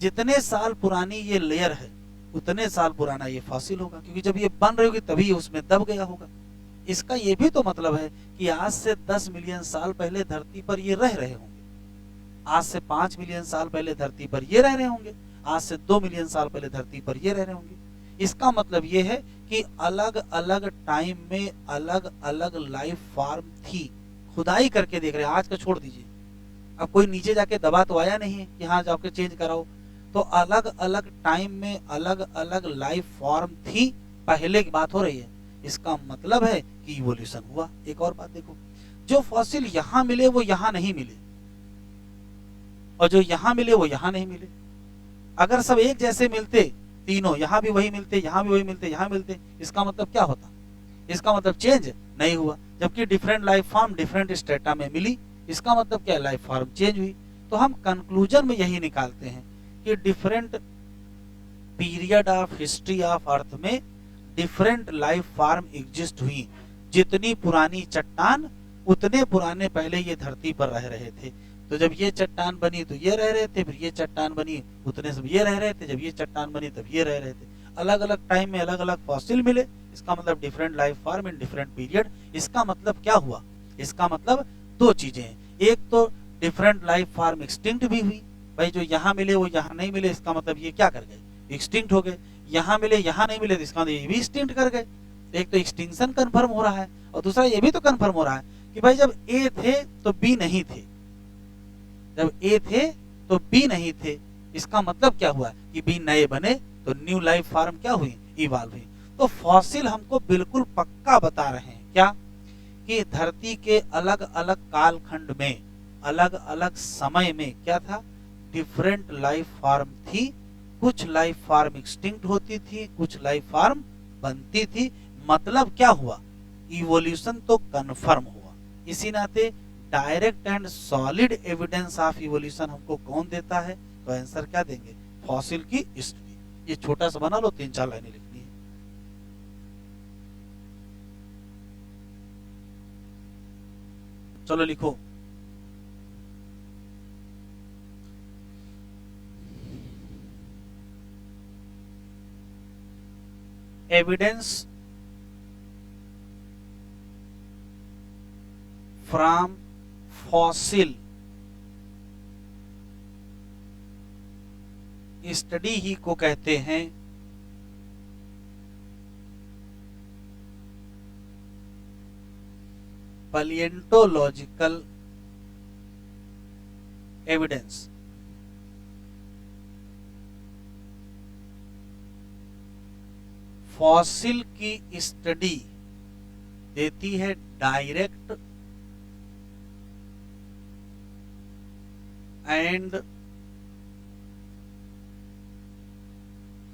जितने साल पुरानी ये लेयर है उतने साल पुराना ये फॉसिल होगा, क्योंकि जब ये बन रही होगी तभी उसमें दब गया होगा। इसका ये भी तो मतलब है कि आज से 10 मिलियन साल पहले धरती पर ये रह रहे होंगे, आज से 5 मिलियन साल पहले धरती पर ये रह रहे होंगे, आज से 2 मिलियन साल पहले धरती पर ये रह रहे होंगे। इसका मतलब ये है कि अलग अलग टाइम में अलग अलग लाइफ फॉर्म थी। खुदाई करके देख रहे हैं, आज का छोड़ दीजिए, अब कोई नीचे जाके दबा तो आया नहीं है कि हाँ जाके चेंज कराओ। तो अलग अलग टाइम में अलग अलग लाइफ फॉर्म थी, पहले की बात हो रही है। इसका मतलब है कि इवोल्यूशन हुआ। एक और बात देखो, जो फॉसिल यहां मिले वो यहां नहीं मिले, और जो यहां मिले वो यहां नहीं मिले। अगर सब एक जैसे मिलते, तीनों यहां भी वही मिलते, यहां भी वही मिलते, यहां मिलते, इसका मतलब क्या होता? इसका मतलब चेंज नहीं हुआ। जबकि different life form different strata में मिली, इसका मतलब क्या? लाइफ फॉर्म चेंज हुई। तो हम कंक्लूजन में यही निकालते हैं कि different period of history of अर्थ में डिफरेंट लाइफ फॉर्म एग्जिस्ट हुई। जितनी पुरानी चट्टान उतने पुराने पहले ये धरती पर रह रहे थे। तो जब ये चट्टान बनी तो ये रह रहे थे, फिर ये चट्टान बनी उतने सब ये रह रहे थे, जब ये चट्टान बनी तब ये रह रहे थे। अलग अलग टाइम में अलग अलग फॉसिल मिले, इसका मतलब different life form in different period. इसका मतलब क्या हुआ? इसका मतलब दो चीजें हैं। एक तो डिफरेंट लाइफ फॉर्म एक्सटिंक्ट भी हुई, भाई जो यहाँ मिले वो यहाँ नहीं मिले, इसका मतलब ये क्या कर गए? एक्सटिंक्ट हो गए। यहाँ मिले यहाँ नहीं मिले, तो इसका मतलब ये भी एक्सटिंक्ट कर गए। एक तो एक्सटिंक्शन कंफर्म हो रहा है, और दूसरा ये भी तो कंफर्म हो रहा है कि भाई जब ए थे तो बी नहीं थे, जब ए थे तो बी नहीं थे। इसका मतलब क्या हुआ कि बी नए बने, तो न्यू लाइफ फॉर्म क्या हुई? इवॉल्व हुई। तो फॉसिल हमको बिल्कुल पक्का बता रहे हैं क्या कि धरती के अलग अलग कालखंड में अलग अलग समय में क्या था? डिफरेंट लाइफ फॉर्म थी। कुछ लाइफ फॉर्म एक्सटिंक्ट होती थी, कुछ लाइफ फॉर्म बनती थी। मतलब क्या हुआ? इवोल्यूशन तो कंफर्म हुआ। इसी नाते direct and solid evidence of evolution हमको कौन देता है? तो आंसर क्या देंगे? फॉसिल की स्टडी। ये छोटा सा बना लो, 3-4 लाइनें लिखनी है। चलो लिखो। एविडेंस फ्रॉम फॉसिल स्टडी ही को कहते हैं पैलियोंटोलॉजिकल एविडेंस। फॉसिल की स्टडी देती है direct and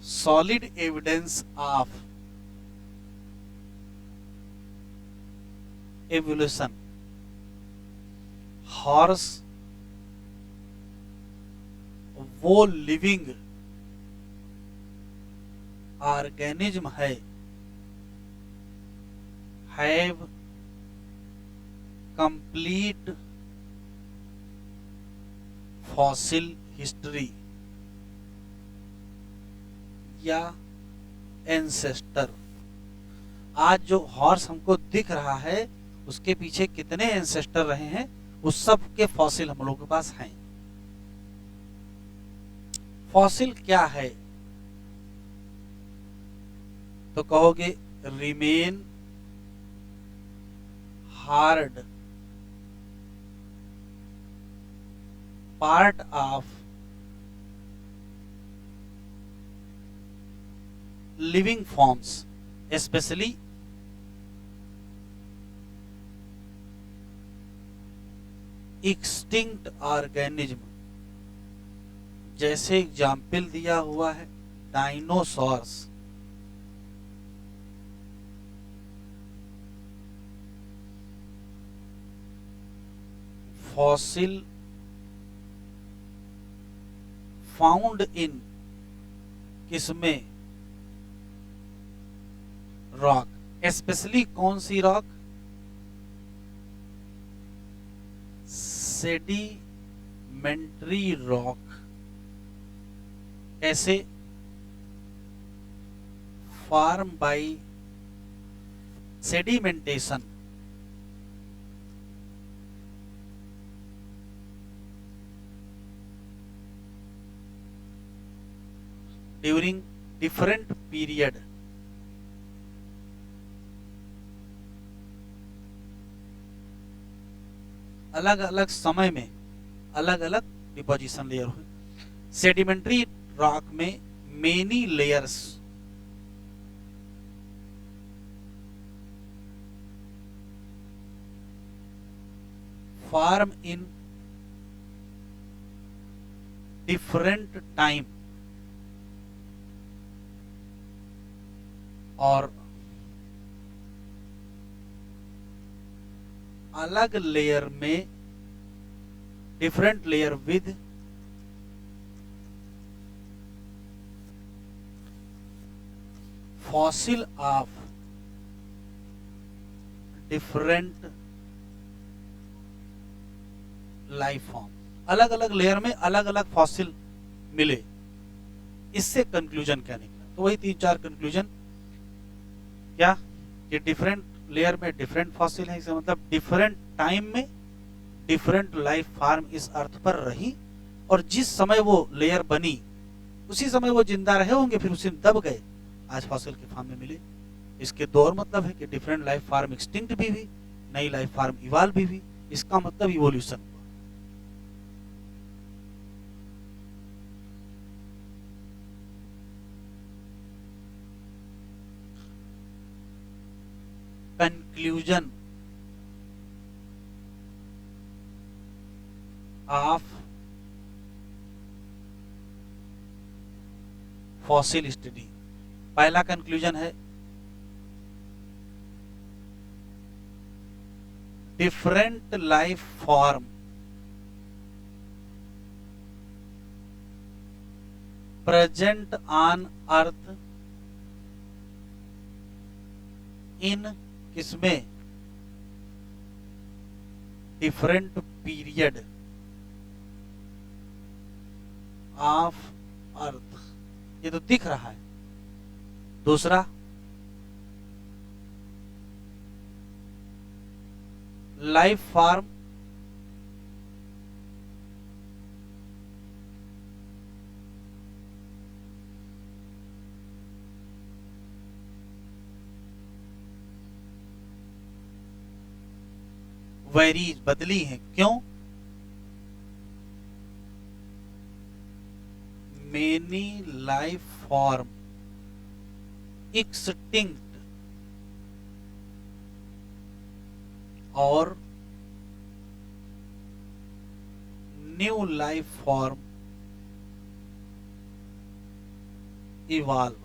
solid evidence of evolution. Horse वो लिविंग ऑर्गेनिज्म है, हैव कंप्लीट फॉसिल हिस्ट्री या एंसेस्टर। आज जो हॉर्स हमको दिख रहा है उसके पीछे कितने एंसेस्टर रहे हैं उस सब के फॉसिल हम लोगों के पास हैं। फॉसिल क्या है तो कहोगे remain hard part of living forms specially extinct organism. जैसे एग्जाम्पल दिया हुआ है डायनोसॉर्स, फॉसिल फाउंड इन किसमें रॉक, स्पेशली कौन सी रॉक, सेडिमेंट्री रॉक। ऐसे form by sedimentation. During different period अलग अलग समय में अलग अलग डिपोजिशन लेयर हुए। सेडिमेंट्री रॉक में many layers form in different time और अलग लेयर में different layer with fossil of different life form. अलग अलग लेयर में अलग अलग फॉसिल मिले, इससे कंक्लूजन क्या निकला। तो वही 3-4 कंक्लूजन क्या कि डिफरेंट लेयर में डिफरेंट फॉसिल है, इसका मतलब डिफरेंट टाइम में डिफरेंट लाइफ फॉर्म इस अर्थ पर रही और जिस समय वो लेयर बनी उसी समय वो जिंदा रहे होंगे, फिर उसी में दब गए, आज फॉसिल के फॉर्म में मिले। इसके दो और मतलब है कि डिफरेंट लाइफ फॉर्म एक्सटिंक्ट भी हुई, नई लाइफ फॉर्म इवॉल्व भी हुई, इसका मतलब इवोल्यूशन हुआ। Conclusion of fossil study. पहला कंक्लूजन है different life form present on earth in किसमें डिफरेंट पीरियड ऑफ अर्थ, ये तो दिख रहा है। दूसरा लाइफ फॉर्म वेरीज बदली हैं, क्यों? मेनी लाइफ फॉर्म एक्सटिंक्ट और new life form evolve.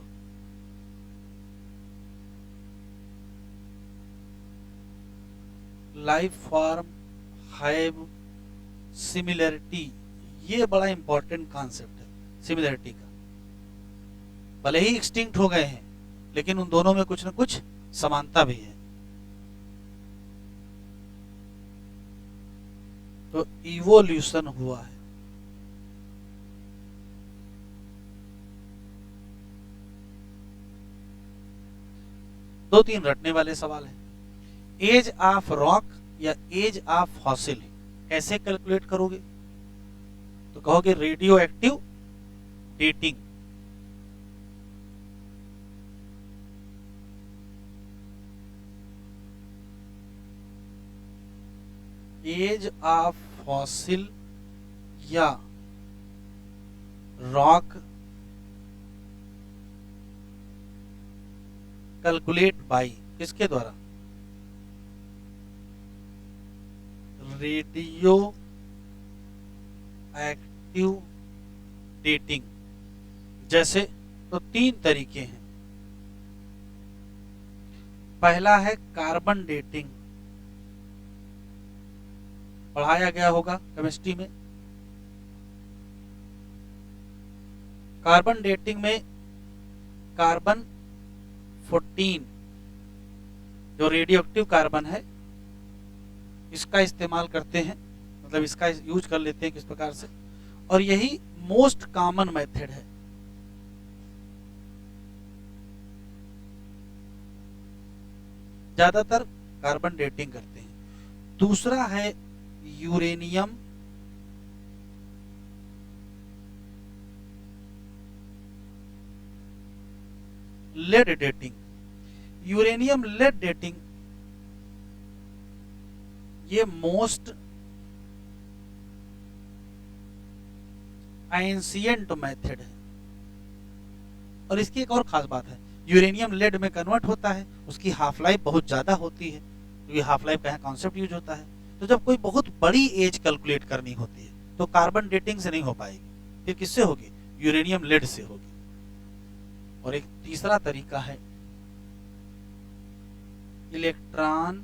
Life form have similarity, ये बड़ा इंपॉर्टेंट कॉन्सेप्ट है सिमिलरिटी का। भले ही एक्सटिंक्ट हो गए हैं लेकिन उन दोनों में कुछ न कुछ समानता भी है। तो इवोल्यूशन हुआ है। दो तीन रटने वाले सवाल हैं। एज ऑफ रॉक या एज ऑफ फॉसिल कैसे कैलकुलेट करोगे? तो कहोगे radioactive dating. Age of fossil या रॉक कैलकुलेट बाय किसके द्वारा? Radioactive dating. जैसे तो तीन तरीके हैं। पहला है कार्बन डेटिंग, पढ़ाया गया होगा केमिस्ट्री में। कार्बन डेटिंग में कार्बन 14 जो रेडियो एक्टिव कार्बन है इसका इस्तेमाल करते हैं, मतलब इसका यूज कर लेते हैं किस प्रकार से, और यही मोस्ट कॉमन मेथड है। ज्यादातर कार्बन डेटिंग करते हैं। दूसरा है uranium lead dating. Uranium lead dating ये मोस्ट एंशिएंट मेथड है। और इसकी एक और खास बात है, यूरेनियम लेड में कन्वर्ट होता है, उसकी हाफ लाइफ बहुत ज्यादा होती है। तो ये हाफ लाइफ का कॉन्सेप्ट यूज होता है। तो जब कोई बहुत बड़ी एज कैलकुलेट करनी होती है तो कार्बन डेटिंग से नहीं हो पाएगी, फिर किससे होगी? यूरेनियम लेड से होगी। और एक तीसरा तरीका है electron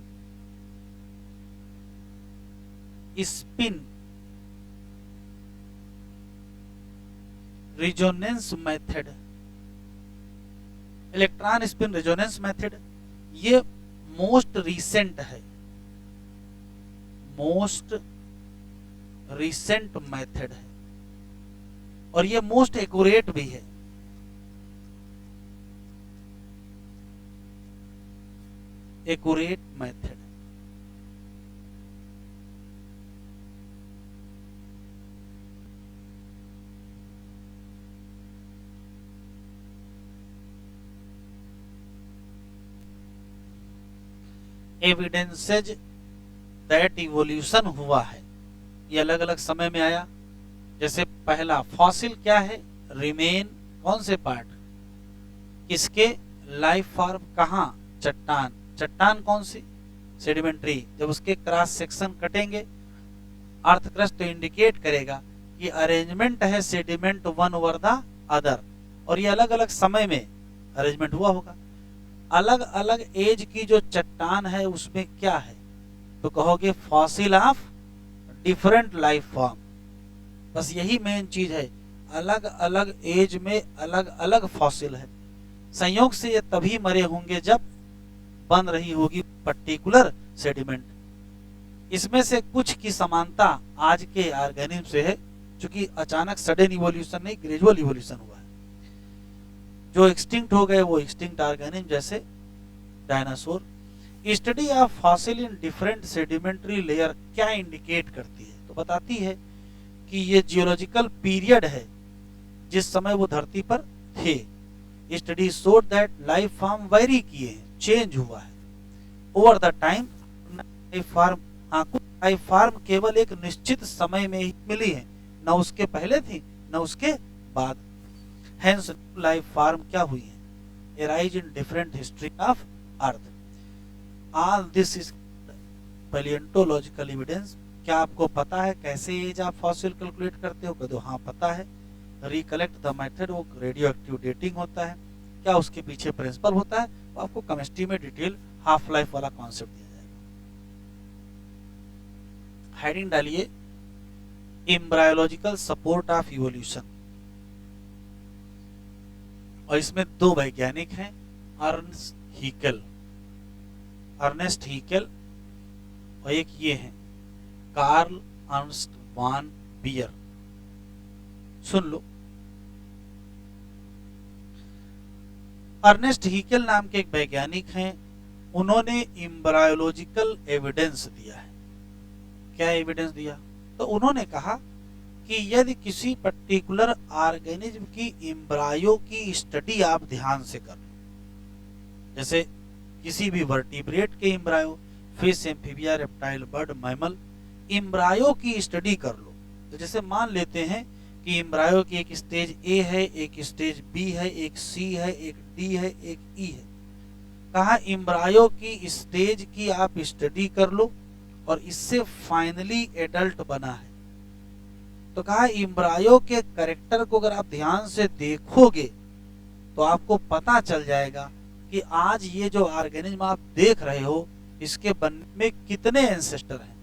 spin resonance method. Electron spin resonance method ये मोस्ट रीसेंट है, मोस्ट रीसेंट मेथड है और ये मोस्ट एक्यूरेट भी है। Accurate method. Evidences that evolution हुआ है, ये अलग अलग समय में आया। जैसे पहला फॉसिल क्या है? रिमेन कौन से पार्ट किसके? लाइफ फॉर्म कहाँ? चट्टान। चट्टान कौन सी? सेडिमेंट्री। जब उसके क्रॉस सेक्शन कटेंगे अर्थ क्रस्ट तो इंडिकेट करेगा कि अरेंजमेंट है sediment one over the other, और ये अलग अलग समय में अरेंजमेंट हुआ होगा। अलग अलग एज की जो चट्टान है उसमें क्या है? तो कहोगे fossil of different life form. बस यही मेन चीज है, अलग अलग एज में अलग अलग फॉसिल है। संयोग से ये तभी मरे होंगे जब बन रही होगी पर्टिकुलर सेडिमेंट। इसमें से कुछ की समानता आज के ऑर्गेनिज्म से है, क्योंकि अचानक सडन इवोल्यूशन नहीं, ग्रेजुअल इवोल्यूशन हुआ है। जो एक्सटिंक्ट हो गए वो एक्सटिंक्ट ऑर्गेनिज्म जैसे dinosaur. Study of fossil in different sedimentary layer क्या इंडिकेट करती है? तो बताती है कि ये जियोलॉजिकल पीरियड है जिस समय वो धरती पर थे। Study showed that life form very किए हैं, चेंज हुआ है over the time. Life form, हाँ, कुछ लाइफ फॉर्म केवल एक निश्चित समय में ही मिली है, न उसके पहले थी न उसके बाद। हेंस लाइफ फॉर्म क्या हुई है? Arise in different history of earth. All this is palaeontological evidence. क्या आपको पता है कैसे एज ऑफ फॉसिल कैलकुलेट करते हो? कदो हाँ पता है। रिकलेक्ट द मेथड, वो रेडियो एक्टिव डेटिंग होता है। क्या उसके पीछे प्रिंसिपल होता है? वो आपको केमिस्ट्री में डिटेल हाफ लाइफ वाला कॉन्सेप्ट दिया जाएगा। हेडिंग डालिए एम्ब्रायोलॉजिकल सपोर्ट ऑफ इवोल्यूशन। और इसमें दो वैज्ञानिक हैं, अर्नेस्ट हीकेल और एक ये हैं कार्ल अर्नस्ट वान बियर। सुन लो, अर्नेस्ट हीकेल नाम के एक वैज्ञानिक हैं, उन्होंने एम्ब्रायोलॉजिकल एविडेंस दिया है। क्या एविडेंस दिया? तो उन्होंने कहा कि यदि किसी पर्टिकुलर ऑर्गेनिज्म की एम्ब्रायो की स्टडी आप ध्यान से कर लो, जैसे किसी भी वर्टिब्रेट के embryo, fish, amphibia, reptile, bird, mammal, embryo की स्टडी कर लो। तो जैसे मान लेते हैं कि एम्ब्रायो की एक स्टेज ए है, एक स्टेज बी है, एक सी है, एक डी है, एक ई है। कहा एम्ब्रायो की स्टेज की आप स्टडी कर लो और इससे फाइनली एडल्ट बना है। तो कहा एम्ब्रायो के कैरेक्टर को अगर आप ध्यान से देखोगे तो आपको पता चल जाएगा कि आज ये जो ऑर्गेनिज्म आप देख रहे हो इसके बनने में कितने एंसेस्टर हैं।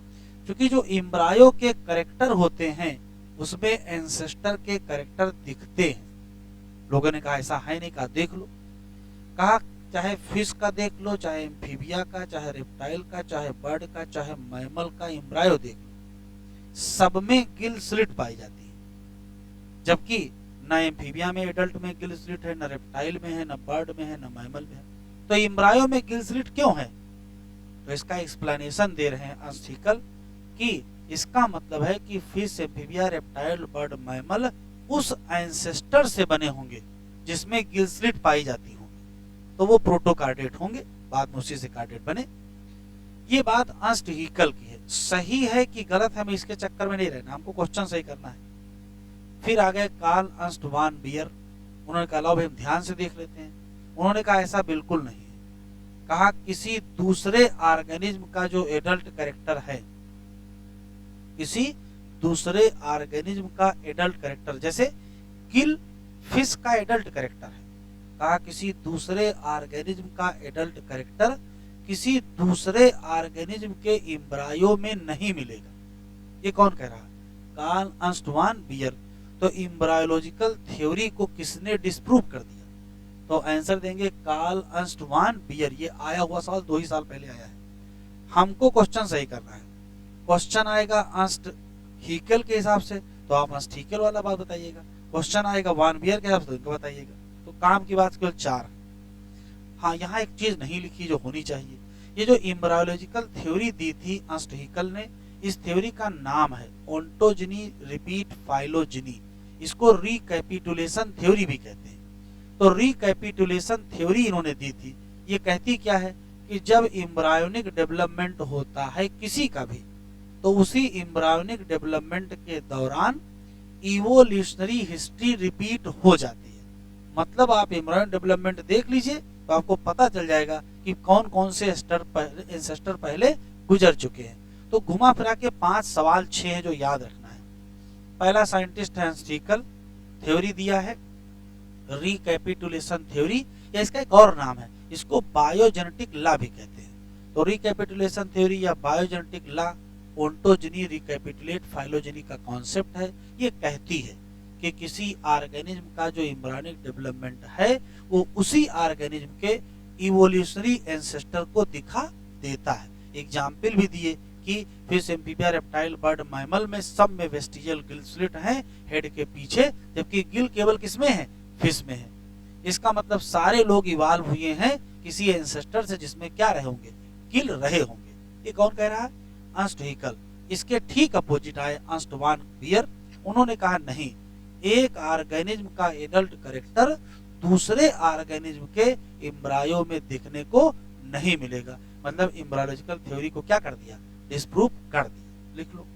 क्योंकि जो एम्ब्रायो के कैरेक्टर होते हैं उसमें एंसेस्टर के कैरेक्टर दिखते हैं। लोगों ने कहा ऐसा है नहीं, कहा देख लो। कहा चाहे फिश का देख लो, चाहे एम्फीबिया का, चाहे रेप्टाइल का, चाहे बर्ड का, चाहे मैमल का एम्ब्रायो देख लो, सब में गिल स्लिट पाई जाती है। जबकि न एम्फीबिया में एडल्ट में गिल स्लिट है, न रेप्टाइल में है, न बर्ड में है, न मैमल में है। तो एम्ब्रायो में गिल स्लिट क्यों है? तो इसका एक्सप्लेनेशन दे रहे हैं अर्नेस्ट हीकेल कि इसका मतलब है कि fish, amphibia, reptile, bird, mammal उस एंसेस्टर से बने होंगे जिसमें गिल स्लिट पाई जाती होंगी, तो वो प्रोटोकार्डेट होंगे, बाद में उसी से कार्डेट बने। ये बात अर्नेस्ट हीकेल की है। सही है कि गलत है, हमें इसके चक्कर में नहीं रहना, हमको क्वेश्चन सही करना है। फिर आ गए कार्ल अर्नस्ट वान बियर। उन्होंने कहा लो भाई हम ध्यान से देख लेते हैं। उन्होंने कहा ऐसा बिल्कुल नहीं है। कहा किसी दूसरे ऑर्गेनिज्म का जो एडल्ट कैरेक्टर है, किसी दूसरे ऑर्गेनिज्म का एडल्ट कैरेक्टर, जैसे किल फिश का एडल्ट कैरेक्टर है, कहा किसी दूसरे ऑर्गेनिज्म का एडल्ट कैरेक्टर किसी दूसरे ऑर्गेनिज्म के एम्ब्रायो में नहीं मिलेगा। ये कौन कह रहा है? कार्ल अर्नस्ट वान बियर। तो एम्ब्रायोलॉजिकल थ्योरी को किसने डिस्प्रूव कर दिया? तो आंसर देंगे कार्ल अर्नस्ट वान बियर। ये आया हुआ सवाल 2 ही साल पहले आया है। हमको क्वेश्चन सही करना है। क्वेश्चन आएगा अर्नस्ट हीकेल के हिसाब से तो आप अर्नस्ट हीकेल वाला बात बताइएगा, क्वेश्चन आएगा वान बियर के हिसाब से तो इनको बताइएगा। तो काम की बात केवल 4। हाँ, यहाँ एक चीज नहीं लिखी जो होनी चाहिए। ये जो एम्ब्रायोलॉजिकल थ्योरी दी थी अर्नस्ट हीकेल ने, इस थ्योरी का नाम है ओंटोजेनी रिपीट फाइलोजेनी। इसको रिकैपिटुलेशन थ्योरी भी कहते हैं। तो रिकैपिटुलेशन थ्योरी इन्होंने दी थी। ये कहती क्या है कि जब एम्ब्रायोनिक डेवलपमेंट होता है किसी का भी, तो उसी एम्ब्रायोनिक डेवलपमेंट के दौरान इवोल्यूशनरी हिस्ट्री रिपीट हो जाती है। मतलब आप एम्ब्रायोनिक डेवलपमेंट देख लीजिए तो आपको पता चल जाएगा कि कौन कौन से एंसेस्टर पहले गुजर चुके हैं। तो घुमा फिरा के 5 सवाल 6 हैं जो याद रखना है। पहला साइंटिस्ट है अर्नस्ट हीकेल, थ्योरी दिया है रिकैपिटुलेशन थ्योरी, या इसका एक और नाम है, इसको बायोजेनेटिक लॉ भी कहते हैं। तो रिकैपिटुलेशन थ्योरी या बायोजेनेटिक लॉ ओंटोजेनी रिकैपिटुलेट फाइलोजेनी का कॉन्सेप्ट है। ये कहती है कि किसी ऑर्गेनिज्म का जो एम्ब्रायोनिक डेवलपमेंट है वो उसी ऑर्गेनिज्म के इवोल्यूशनरी एंसेस्टर को दिखा देता है। एग्जाम्पल भी दिए कि fish, amphibia, reptile, bird, mammal में सब में वेस्टिजियल गिल स्लिट हैं हेड के पीछे, जबकि गिल केवल किसमें है? फिश में है। इसका मतलब सारे लोग इवॉल्व हुए हैं किसी एंसेस्टर से जिसमें क्या रहे होंगे? गिल रहे होंगे। ये कौन कह रहा है? Ernst Hückel. इसके ठीक अपोजिट आए अर्नस्ट वान बियर। उन्होंने कहा नहीं, एक ऑर्गेनिज्म का एडल्ट कैरेक्टर दूसरे ऑर्गेनिज्म के एम्ब्रायो में दिखने को नहीं मिलेगा। मतलब एम्ब्रायोलॉजिकल थ्योरी को क्या कर दिया? डिस्प्रूव कर दिया। लिख लो।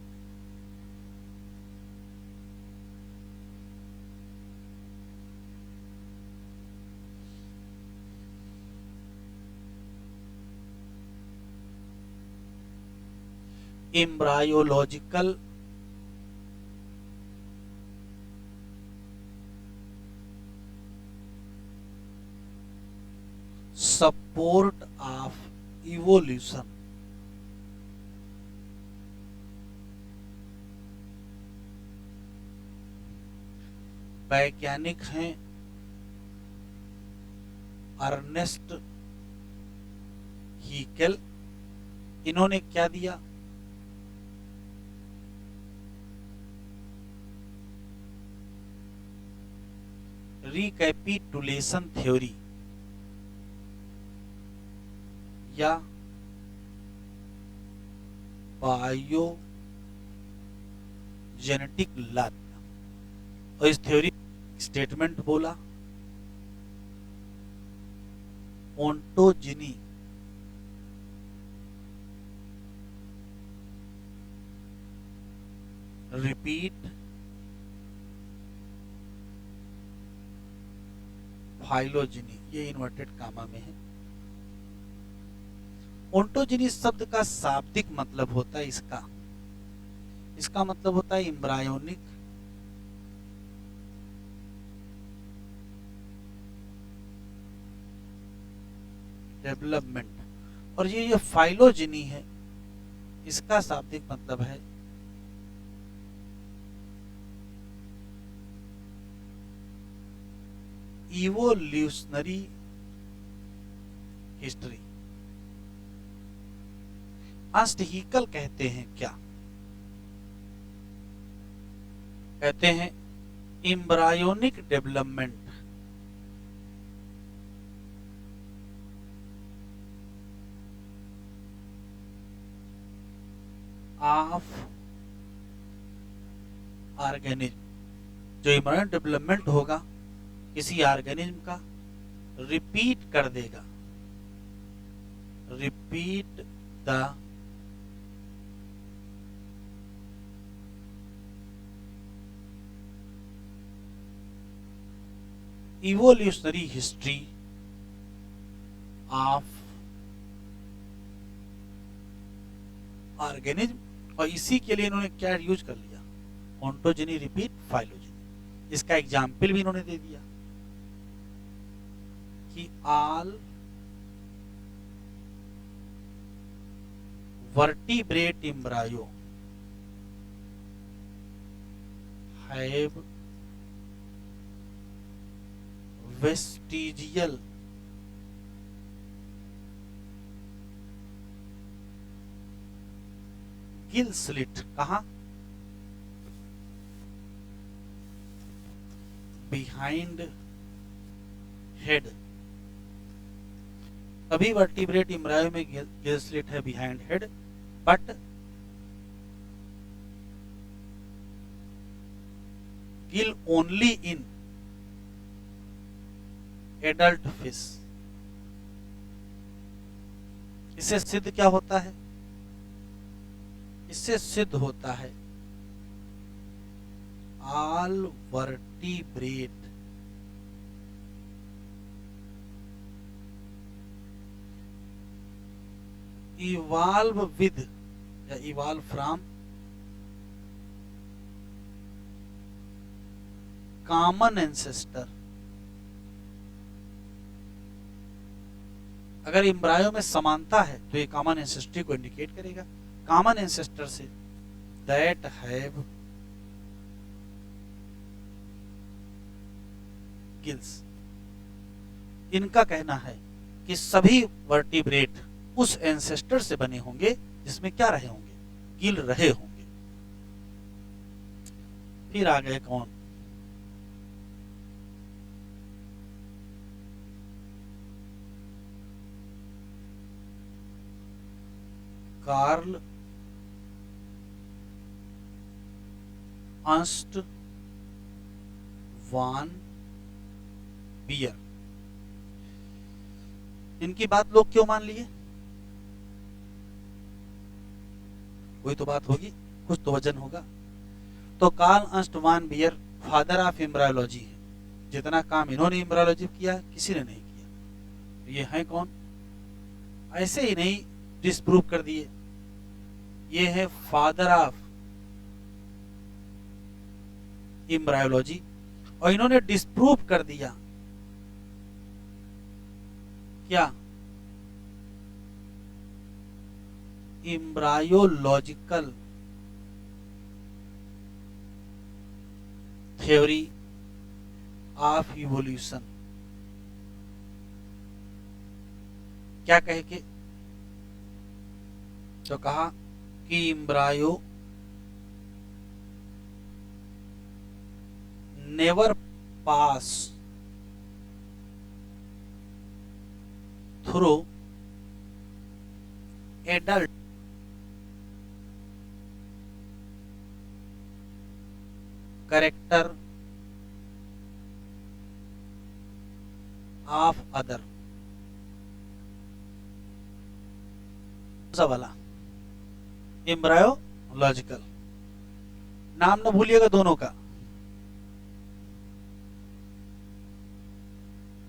एम्ब्रायोलॉजिकल सपोर्ट ऑफ इवोल्यूशन। वैज्ञानिक हैं अर्नेस्ट हैकेल। इन्होंने क्या दिया? रिकैपिटुलेशन थ्योरी या बायो जेनेटिक लॉ। और इस थ्योरी स्टेटमेंट बोला, ओंटोजिनी रिपीट फाइलोजिनी। ये इन्वर्टेड कामा में है। ओंटोजिनी शब्द का शाब्दिक मतलब होता है इसका मतलब होता है एम्ब्रायोनिक डेवलपमेंट। और ये फाइलोजिनी है, इसका शाब्दिक मतलब है इवोल्यूशनरी हिस्ट्री। अर्नस्ट हैकेल कहते हैं क्या? कहते हैं एम्ब्रायोनिक डेवलपमेंट ऑफ ऑर्गेनिज्म। जो एम्ब्रायोनिक डेवलपमेंट होगा किसी ऑर्गेनिज्म का, रिपीट कर देगा, repeat the evolutionary history of organism. और इसी के लिए इन्होंने क्या यूज कर लिया? Ontogeny repeat phylogeny. इसका एग्जाम्पल भी इन्होंने दे दिया कि all vertebrate embryo have vestigial gill slit. कहा? Behind head. सभी वर्टिब्रेट एम्ब्रायो में गिल स्लिट है behind head, but gill only in adult fish. इससे सिद्ध क्या होता है? इससे सिद्ध होता है ऑल वर्टिब्रेट इवॉल्व विद या इवॉल्व फ्रॉम कॉमन एंसेस्टर। अगर एम्ब्रायो में समानता है तो ये कॉमन एंसेस्ट्री को इंडिकेट करेगा। Common ancestor say that have gills. इनका कहना है कि सभी वर्टिब्रेट उस एंसेस्टर से बने होंगे जिसमें क्या रहे होंगे? गिल रहे होंगे। फिर आ गए कौन? Karl Ernst von beer. इनकी बात लोग क्यों मान लिए? कोई तो बात होगी, कुछ तो वजन होगा। तो Karl Ernst von Baer father of embryology है। जितना काम इन्होंने एम्ब्रायोलॉजी किया किसी ने नहीं किया। तो ये हैं कौन? ऐसे ही नहीं डिस्प्रूव कर दिए, ये है फादर ऑफ एम्ब्रायोलॉजी। और इन्होंने डिस्प्रूव कर दिया क्या? एम्ब्रायोलॉजिकल थ्योरी ऑफ इवोल्यूशन। क्या कहे के? तो कहा कि embryo never pass through adult character of other. वाला एम्ब्रायोलॉजिकल, नाम न भूलिएगा दोनों का।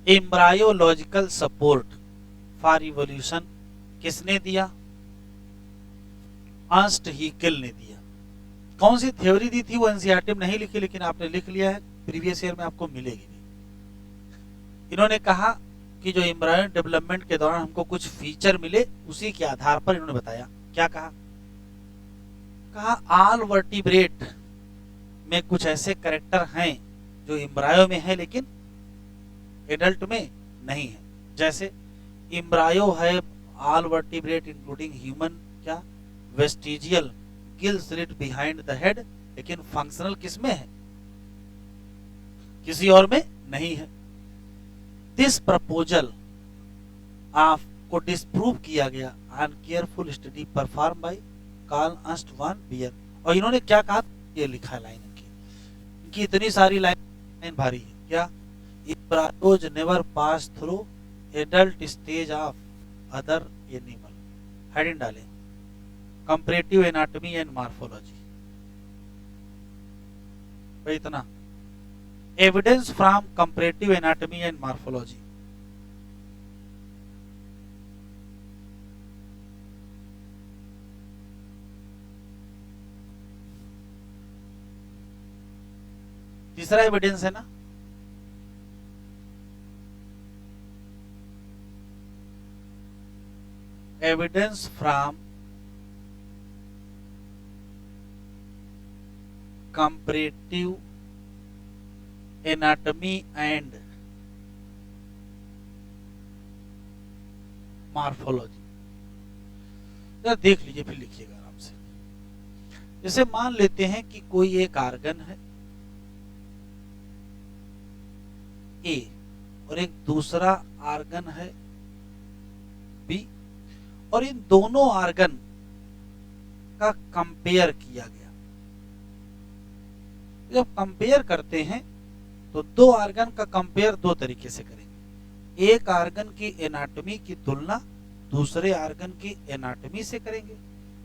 एम्ब्रायोलॉजिकल सपोर्ट फॉर इवोल्यूशन किसने दिया? अर्न्स्ट हैकेल ने दिया। कौन सी थ्योरी दी थी वो एनसीईआरटी में नहीं लिखी, लेकिन आपने लिख लिया है, प्रीवियस ईयर में आपको मिलेगी भी। इन्होंने कहा कि जो एम्ब्रायो डेवलपमेंट के दौरान हमको कुछ फीचर मिले, उसी के आधार पर इन्होंने बताया। क्या कहा? कहा ऑल वर्टिब्रेट में कुछ ऐसे कैरेक्टर हैं जो एम्ब्रायो में है लेकिन एडल्ट में नहीं है। जैसे एम्ब्रायो है ऑल वर्टिब्रेट इंक्लूडिंग ह्यूमन क्या vestigial gill slit behind the head, लेकिन फंक्शनल किस में है? किसी और में नहीं है। दिस प्रपोजल ऑफ को डिस्प्रूव किया गया on careful study perform by Karl Ernst von Baer. और इन्होंने क्या कहा? ये लिखा है लाइन इनकी इतनी सारी लाइन भारी है। क्या? Embryos never pass through adult stage of other animal. Heading डालें कंपैरेटिव एनाटॉमी एंड मॉर्फोलॉजी। भाई इतना evidence from comparative anatomy and morphology. तीसरा एविडेंस है ना, evidence from comparative anatomy and morphology. जरा देख लीजिए फिर लिखिएगा आराम से। जैसे मान लेते हैं कि कोई एक आर्गन है ए और एक दूसरा आर्गन है बी, और इन दोनों आर्गन का कंपेयर किया गया। जब कंपेयर करते हैं तो दो आर्गन का कंपेयर दो तरीके से करेंगे। एक आर्गन की एनाटॉमी की तुलना दूसरे आर्गन की एनाटॉमी से करेंगे,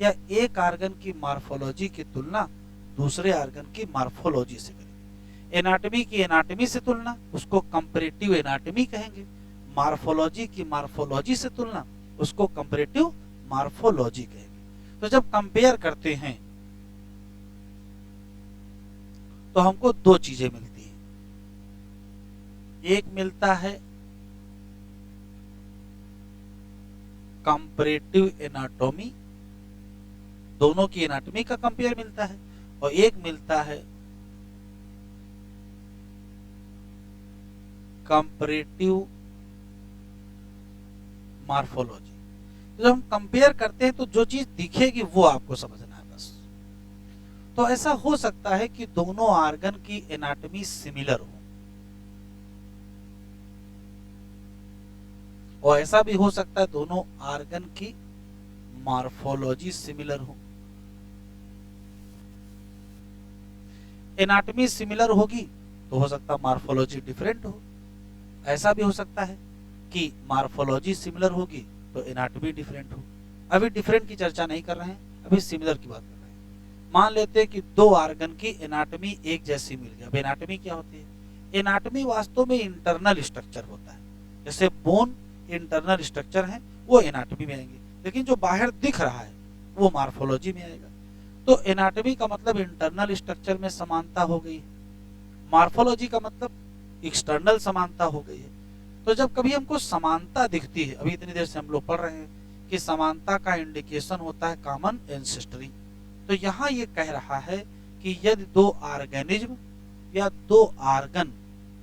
या एक आर्गन की मॉर्फोलॉजी की तुलना दूसरे आर्गन की मॉर्फोलॉजी से करेंगे। एनाटॉमी की एनाटॉमी से तुलना उसको कंपैरेटिव एनाटॉमी कहेंगे, मॉर्फोलॉजी की मॉर्फोलॉजी से तुलना उसको कंपैरेटिव मॉर्फोलॉजी कहेंगे। तो जब कंपेयर करते हैं तो हमको दो चीजें मिलती हैं। एक मिलता है कंपैरेटिव एनाटॉमी, दोनों की एनाटॉमी का कंपेयर मिलता है, और एक मिलता है कंपैरेटिव मॉर्फोलॉजी। तो जब हम कंपेयर करते हैं तो जो चीज दिखेगी वो आपको समझना है बस। तो ऐसा हो सकता है कि दोनों आर्गन की एनाटॉमी सिमिलर हो, और ऐसा भी हो सकता है दोनों आर्गन की मार्फोलॉजी सिमिलर हो। एनाटॉमी सिमिलर होगी तो हो सकता मार्फोलॉजी डिफरेंट हो। ऐसा भी हो सकता है कि मार्फोलॉजी सिमिलर होगी तो एनाटॉमी डिफरेंट हो। अभी डिफरेंट की चर्चा नहीं कर रहे हैं, अभी सिमिलर की बात कर रहे हैं। मान लेते हैं कि दो आर्गन की एनाटॉमी एक जैसी मिल गई। अब एनाटॉमी क्या होती है? एनाटॉमी वास्तव में इंटरनल स्ट्रक्चर होता है। जैसे बोन इंटरनल स्ट्रक्चर है, वो एनाटॉमी में आएंगे, लेकिन जो बाहर दिख रहा है वो मार्फोलॉजी में आएगा। तो एनाटॉमी का मतलब इंटरनल स्ट्रक्चर में समानता हो गई है, मार्फोलॉजी का मतलब एक्सटर्नल समानता हो गई है। तो जब कभी हमको समानता दिखती है, अभी इतनी देर से हम लोग पढ़ रहे हैं कि समानता का इंडिकेशन होता है कॉमन एंसेस्ट्री, तो यहाँ ये कह रहा है कि यदि दो ऑर्गेनिज्म या दो आर्गन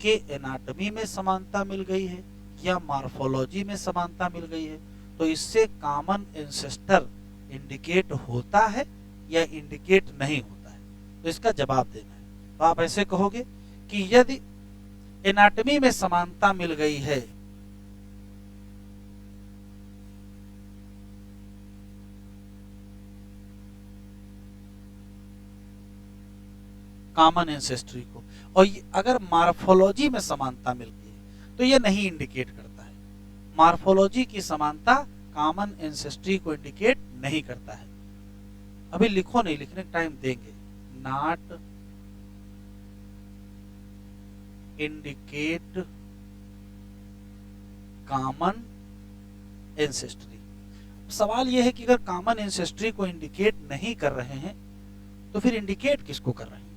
के एनाटॉमी में समानता मिल गई है या मार्फोलॉजी में समानता मिल गई है, तो इससे कॉमन एंसेस्टर इंडिकेट होता है या इंडिकेट नहीं होता है। तो इसका जवाब देना है। तो आप ऐसे कहोगे कि यदि एनाटॉमी में समानता मिल गई है कॉमन एंसेस्ट्री को, और अगर मार्फोलॉजी में समानता मिल गई है तो ये नहीं इंडिकेट करता है। मार्फोलॉजी की समानता कॉमन एंसेस्ट्री को इंडिकेट नहीं करता है। अभी लिखो नहीं, लिखने का टाइम देंगे। Not indicate common ancestry. सवाल यह है कि अगर कॉमन एंसेस्ट्री को इंडिकेट नहीं कर रहे हैं तो फिर इंडिकेट किसको कर रहे हैं?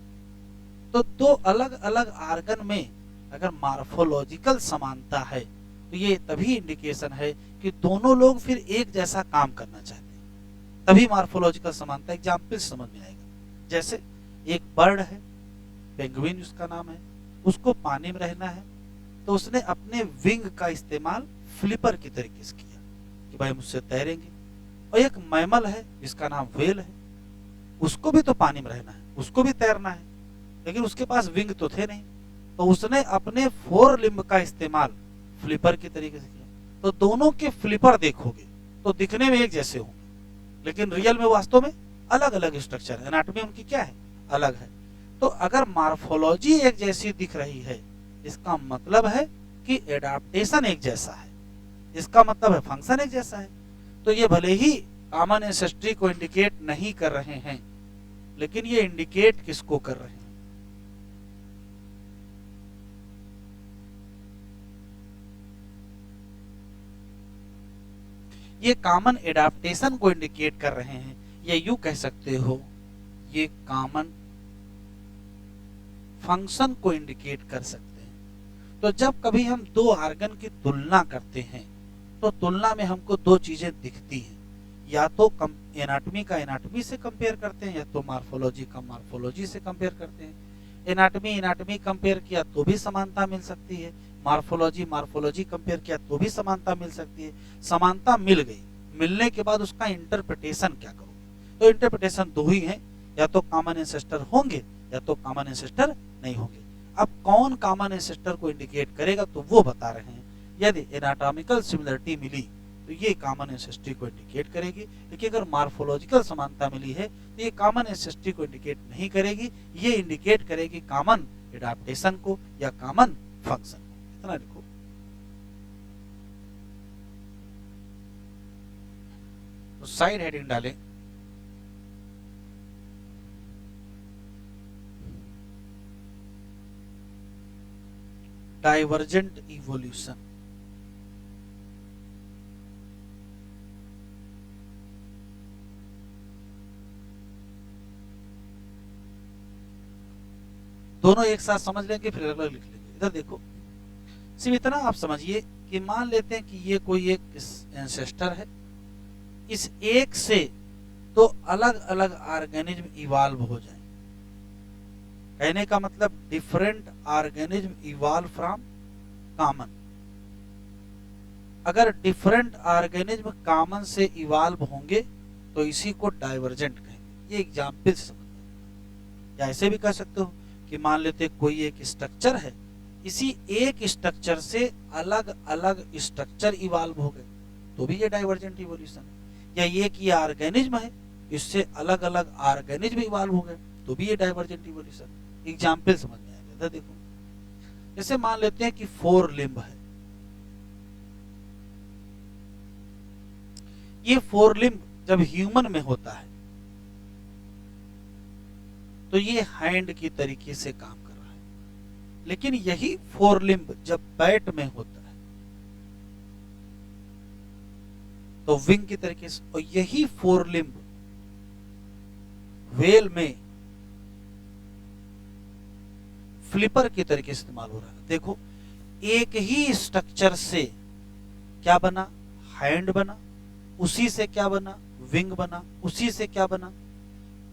तो दो अलग अलग आर्गन में अगर मार्फोलॉजिकल समानता है तो ये तभी इंडिकेशन है कि दोनों लोग फिर एक जैसा काम करना चाहते हैं, तभी मार्फोलॉजिकल समानता। एग्जाम्पल समझ में आएगा। जैसे एक बर्ड है, पेंगुइन उसका नाम है, उसको पानी में रहना है, तो उसने अपने विंग का इस्तेमाल फ्लिपर की तरीके से किया कि भाई मुझसे तैरेंगे। और एक मैमल है जिसका नाम व्हेल है, उसको भी तो पानी में रहना है, उसको भी तैरना है, लेकिन उसके पास विंग तो थे नहीं, तो उसने अपने फोर लिम्ब का इस्तेमाल फ्लिपर के तरीके से किया। तो दोनों के फ्लिपर देखोगे तो दिखने में एक जैसे होंगे, लेकिन रियल में वास्तव में अलग अलग स्ट्रक्चर है, एनाटॉमी उनकी क्या है, अलग है। तो अगर मार्फोलॉजी एक जैसी दिख रही है, इसका मतलब है कि एडाप्टेशन एक जैसा है, इसका मतलब है फंक्शन एक जैसा है। तो ये भले ही कॉमन एंसेस्ट्री को इंडिकेट नहीं कर रहे हैं, लेकिन ये इंडिकेट किसको कर रहे हैं? ये कॉमन एडाप्टेशन को इंडिकेट कर रहे हैं, या यूं कह सकते हो ये कॉमन फंक्शन को इंडिकेट कर सकते हैं। तो जब कभी हम दो आर्गन की तुलना करते हैं तो तुलना में हमको दो चीजें दिखती हैं, या तो एनाटॉमी का एनाटॉमी से कंपेयर करते हैं, या तो मार्फोलॉजी का मार्फोलॉजी से कंपेयर करते हैं। एनाटॉमी एनाटॉमी कंपेयर किया तो भी समानता मिल सकती है, मार्फोलॉजी मार्फोलॉजी कंपेयर किया तो भी समानता मिल सकती है। समानता मिल गई, मिलने के बाद उसका इंटरप्रिटेशन क्या करोगे? तो इंटरप्रिटेशन दो ही है, या तो कॉमन एंसेस्टर होंगे या तो कॉमन एंसेस्टर नहीं होंगे। अब कौन कॉमन एंसेस्टर को इंडिकेट करेगा तो वो बता रहे हैं। यदि एनाटॉमिकल सिमिलरिटी मिली तो ये कॉमन एंसेस्ट्री को इंडिकेट करेगी, लेकिन अगर मार्फोलॉजिकल समानता मिली है तो ये कॉमन एंसेस्ट्री को इंडिकेट नहीं करेगी, ये इंडिकेट करेगी कॉमन एडाप्टेशन को या कॉमन फंक्शन को। इतना लिखो। तो साइड हेडिंग डालें, डाइवर्जेंट इवोल्यूशन। दोनों एक साथ समझ लेंगे फिर अलग लिख लेंगे। इधर देखो, सिर्फ इतना आप समझिए कि मान लेते हैं कि ये कोई एक एंसेस्टर है, इस एक से दो अलग अलग ऑर्गेनिज्म इवॉल्व हो जाए। कहने का मतलब different organism evolve from common. अगर डिफरेंट ऑर्गेनिज्म कॉमन से इवॉल्व होंगे तो इसी को डाइवर्जेंट कहेंगे। ये एग्जाम्पल से समझ, या ऐसे भी कह सकते हो कि मान लेते कोई एक स्ट्रक्चर है, इसी एक स्ट्रक्चर से अलग अलग स्ट्रक्चर इवॉल्व हो गए तो भी ये डाइवर्जेंट इवोल्यूशन है। या ये कि ऑर्गेनिज्म है, इससे अलग अलग ऑर्गेनिज्म इवॉल्व हो गए, तो भी ये डाइवर्जेंट इवोल्यूशन। एग्जाम्पल समझ में आएगा। देखो जैसे मान लेते हैं कि 4 लिम्ब है, ये 4 लिम्ब जब ह्यूमन में होता है तो ये हैंड की तरीके से काम कर रहा है, लेकिन यही 4 लिम्ब जब बैट में होता है तो विंग की तरीके से, और यही 4 लिम्ब व्हेल में फ्लिपर की तरीके से इस्तेमाल हो रहा है। देखो एक ही स्ट्रक्चर से क्या बना, हैंड बना, उसी से क्या बना, विंग बना, उसी से क्या बना,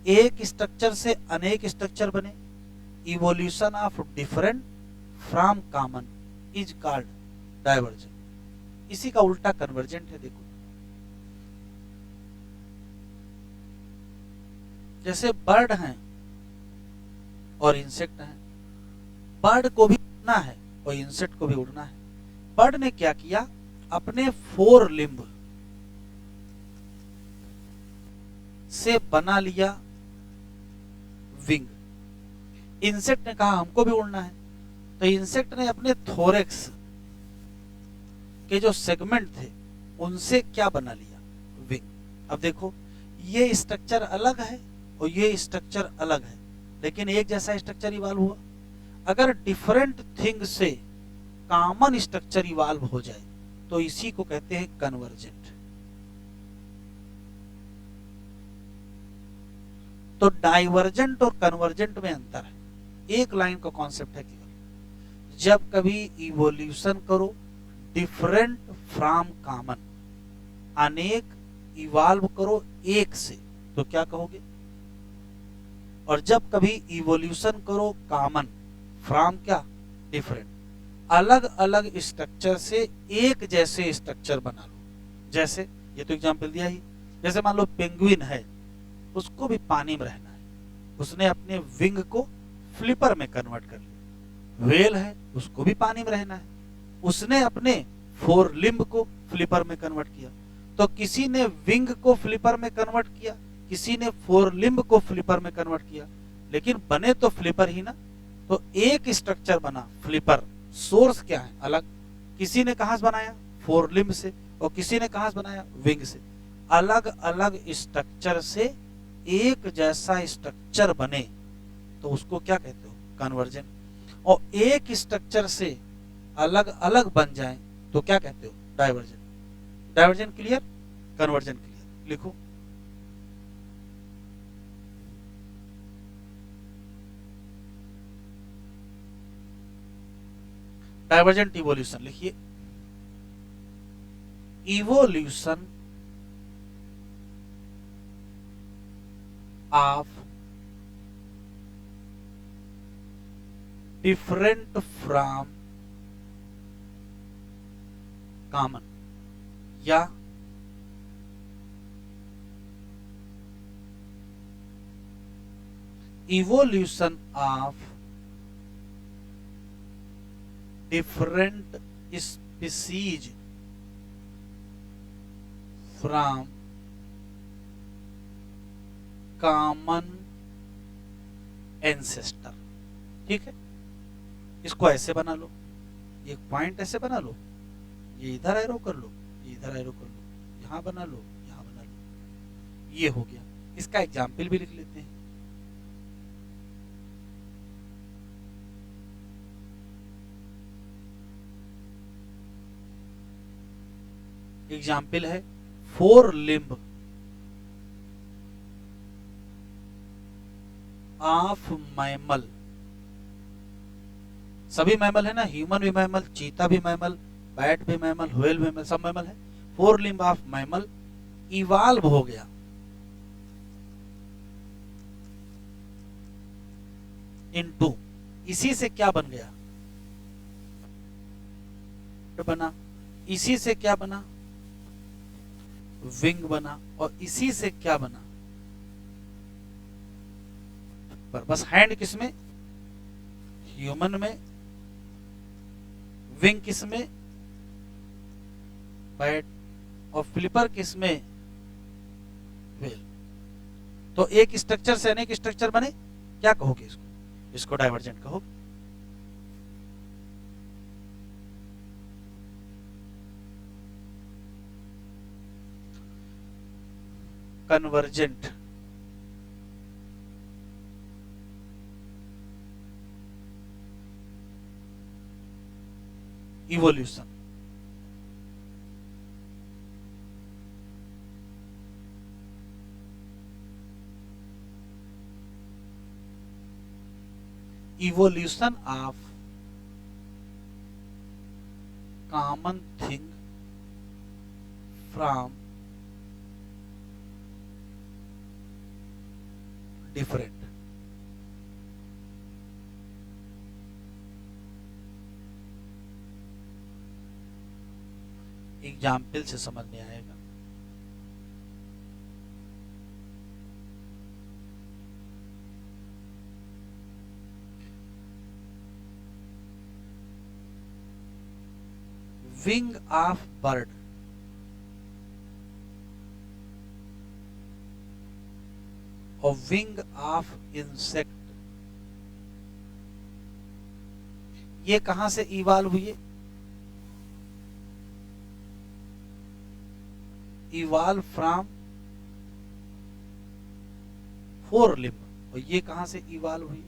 एक स्ट्रक्चर से अनेक स्ट्रक्चर बने। Evolution of different from common is called divergent. इसी का उल्टा कन्वर्जेंट है। देखो जैसे बर्ड हैं और इंसेक्ट हैं, बर्ड को भी उड़ना है और इंसेक्ट को भी उड़ना है। बर्ड ने क्या किया, अपने 4 लिम्ब से बना लिया विंग। इंसेक्ट ने कहा हमको भी उड़ना है, तो इंसेक्ट ने अपने थोरेक्स के जो सेगमेंट थे उनसे क्या बना लिया, विंग। अब देखो ये स्ट्रक्चर अलग है और ये स्ट्रक्चर अलग है, लेकिन एक जैसा स्ट्रक्चर इवॉल्व हुआ। अगर डिफरेंट थिंग से कॉमन स्ट्रक्चर इवॉल्व हो जाए तो इसी को कहते हैं कन्वर्जेंट। तो डाइवर्जेंट और कन्वर्जेंट में अंतर है, एक लाइन का कॉन्सेप्ट है केवल। जब कभी इवोल्यूशन करो डिफरेंट फ्रॉम कॉमन, अनेक इवॉल्व करो एक से, तो क्या कहोगे। और जब कभी इवोल्यूशन करो कॉमन फ्रॉम क्या, डिफरेंट, अलग अलग स्ट्रक्चर से एक जैसे स्ट्रक्चर बना लो। जैसे ये तो एग्जांपल दिया ही, जैसे मान लो पेंगुइन है, उसको भी पानी में रहना है, उसने अपने विंग को फ्लिपर में कन्वर्ट कर लिया। व्हेल है, उसको भी पानी में रहना है, उसने अपने 4 लिम्ब को फ्लिपर में कन्वर्ट किया। तो किसी ने विंग को फ्लिपर में कन्वर्ट किया, किसी ने 4 लिम्ब को फ्लिपर में कन्वर्ट किया, लेकिन बने तो फ्लिपर ही ना। तो एक स्ट्रक्चर बना फ्लिपर, सोर्स क्या है अलग। किसी ने कहां से बनाया, 4 लिम्ब से, और किसी ने कहां से बनाया, विंग से। अलग अलग स्ट्रक्चर से एक जैसा स्ट्रक्चर बने तो उसको क्या कहते हो, कन्वर्जन। और एक स्ट्रक्चर से अलग अलग बन जाए तो क्या कहते हो, divergence. Divergence clear, convergence clear. लिखो डाइवर्जेंट इवोल्यूशन, लिखिए evolution of different from common, या evolution of different species from common ancestor. ठीक है, इसको ऐसे बना लो, ये पॉइंट ऐसे बना लो, ये इधर एरो कर लो, ये इधर एरो कर लो, यहां बना लो, यहां बना लो, ये हो गया। इसका एग्जाम्पल भी लिख लेते हैं। एग्जाम्पल है 4 लिम्ब ऑफ मैमल। सभी मैमल है ना, ह्यूमन भी मैमल, चीता भी मैमल, बैट भी मैमल, व्हेल भी मैमल, सब मैमल है। 4 लिम्ब ऑफ मैमल इवॉल्व हो गया इनटू, इसी से क्या बन गया, बना, इसी से क्या बना, विंग बना, और इसी से क्या बना, पर बस हैंड किसमें, ह्यूमन में, विंग किसमें, बैट, और फ्लिपर किसमें, वेल। तो एक स्ट्रक्चर से अनेक स्ट्रक्चर बने, क्या कहोगे इसको? इसको डाइवर्जेंट कहोगे। Convergent. Evolution. evolution of common thing from different। Example से समझ में आएगा। wing of bird और wing of insect, ये कहां से इवॉल्व हुए? Evolve from four limb. और ये कहां से इवॉल्व हुई?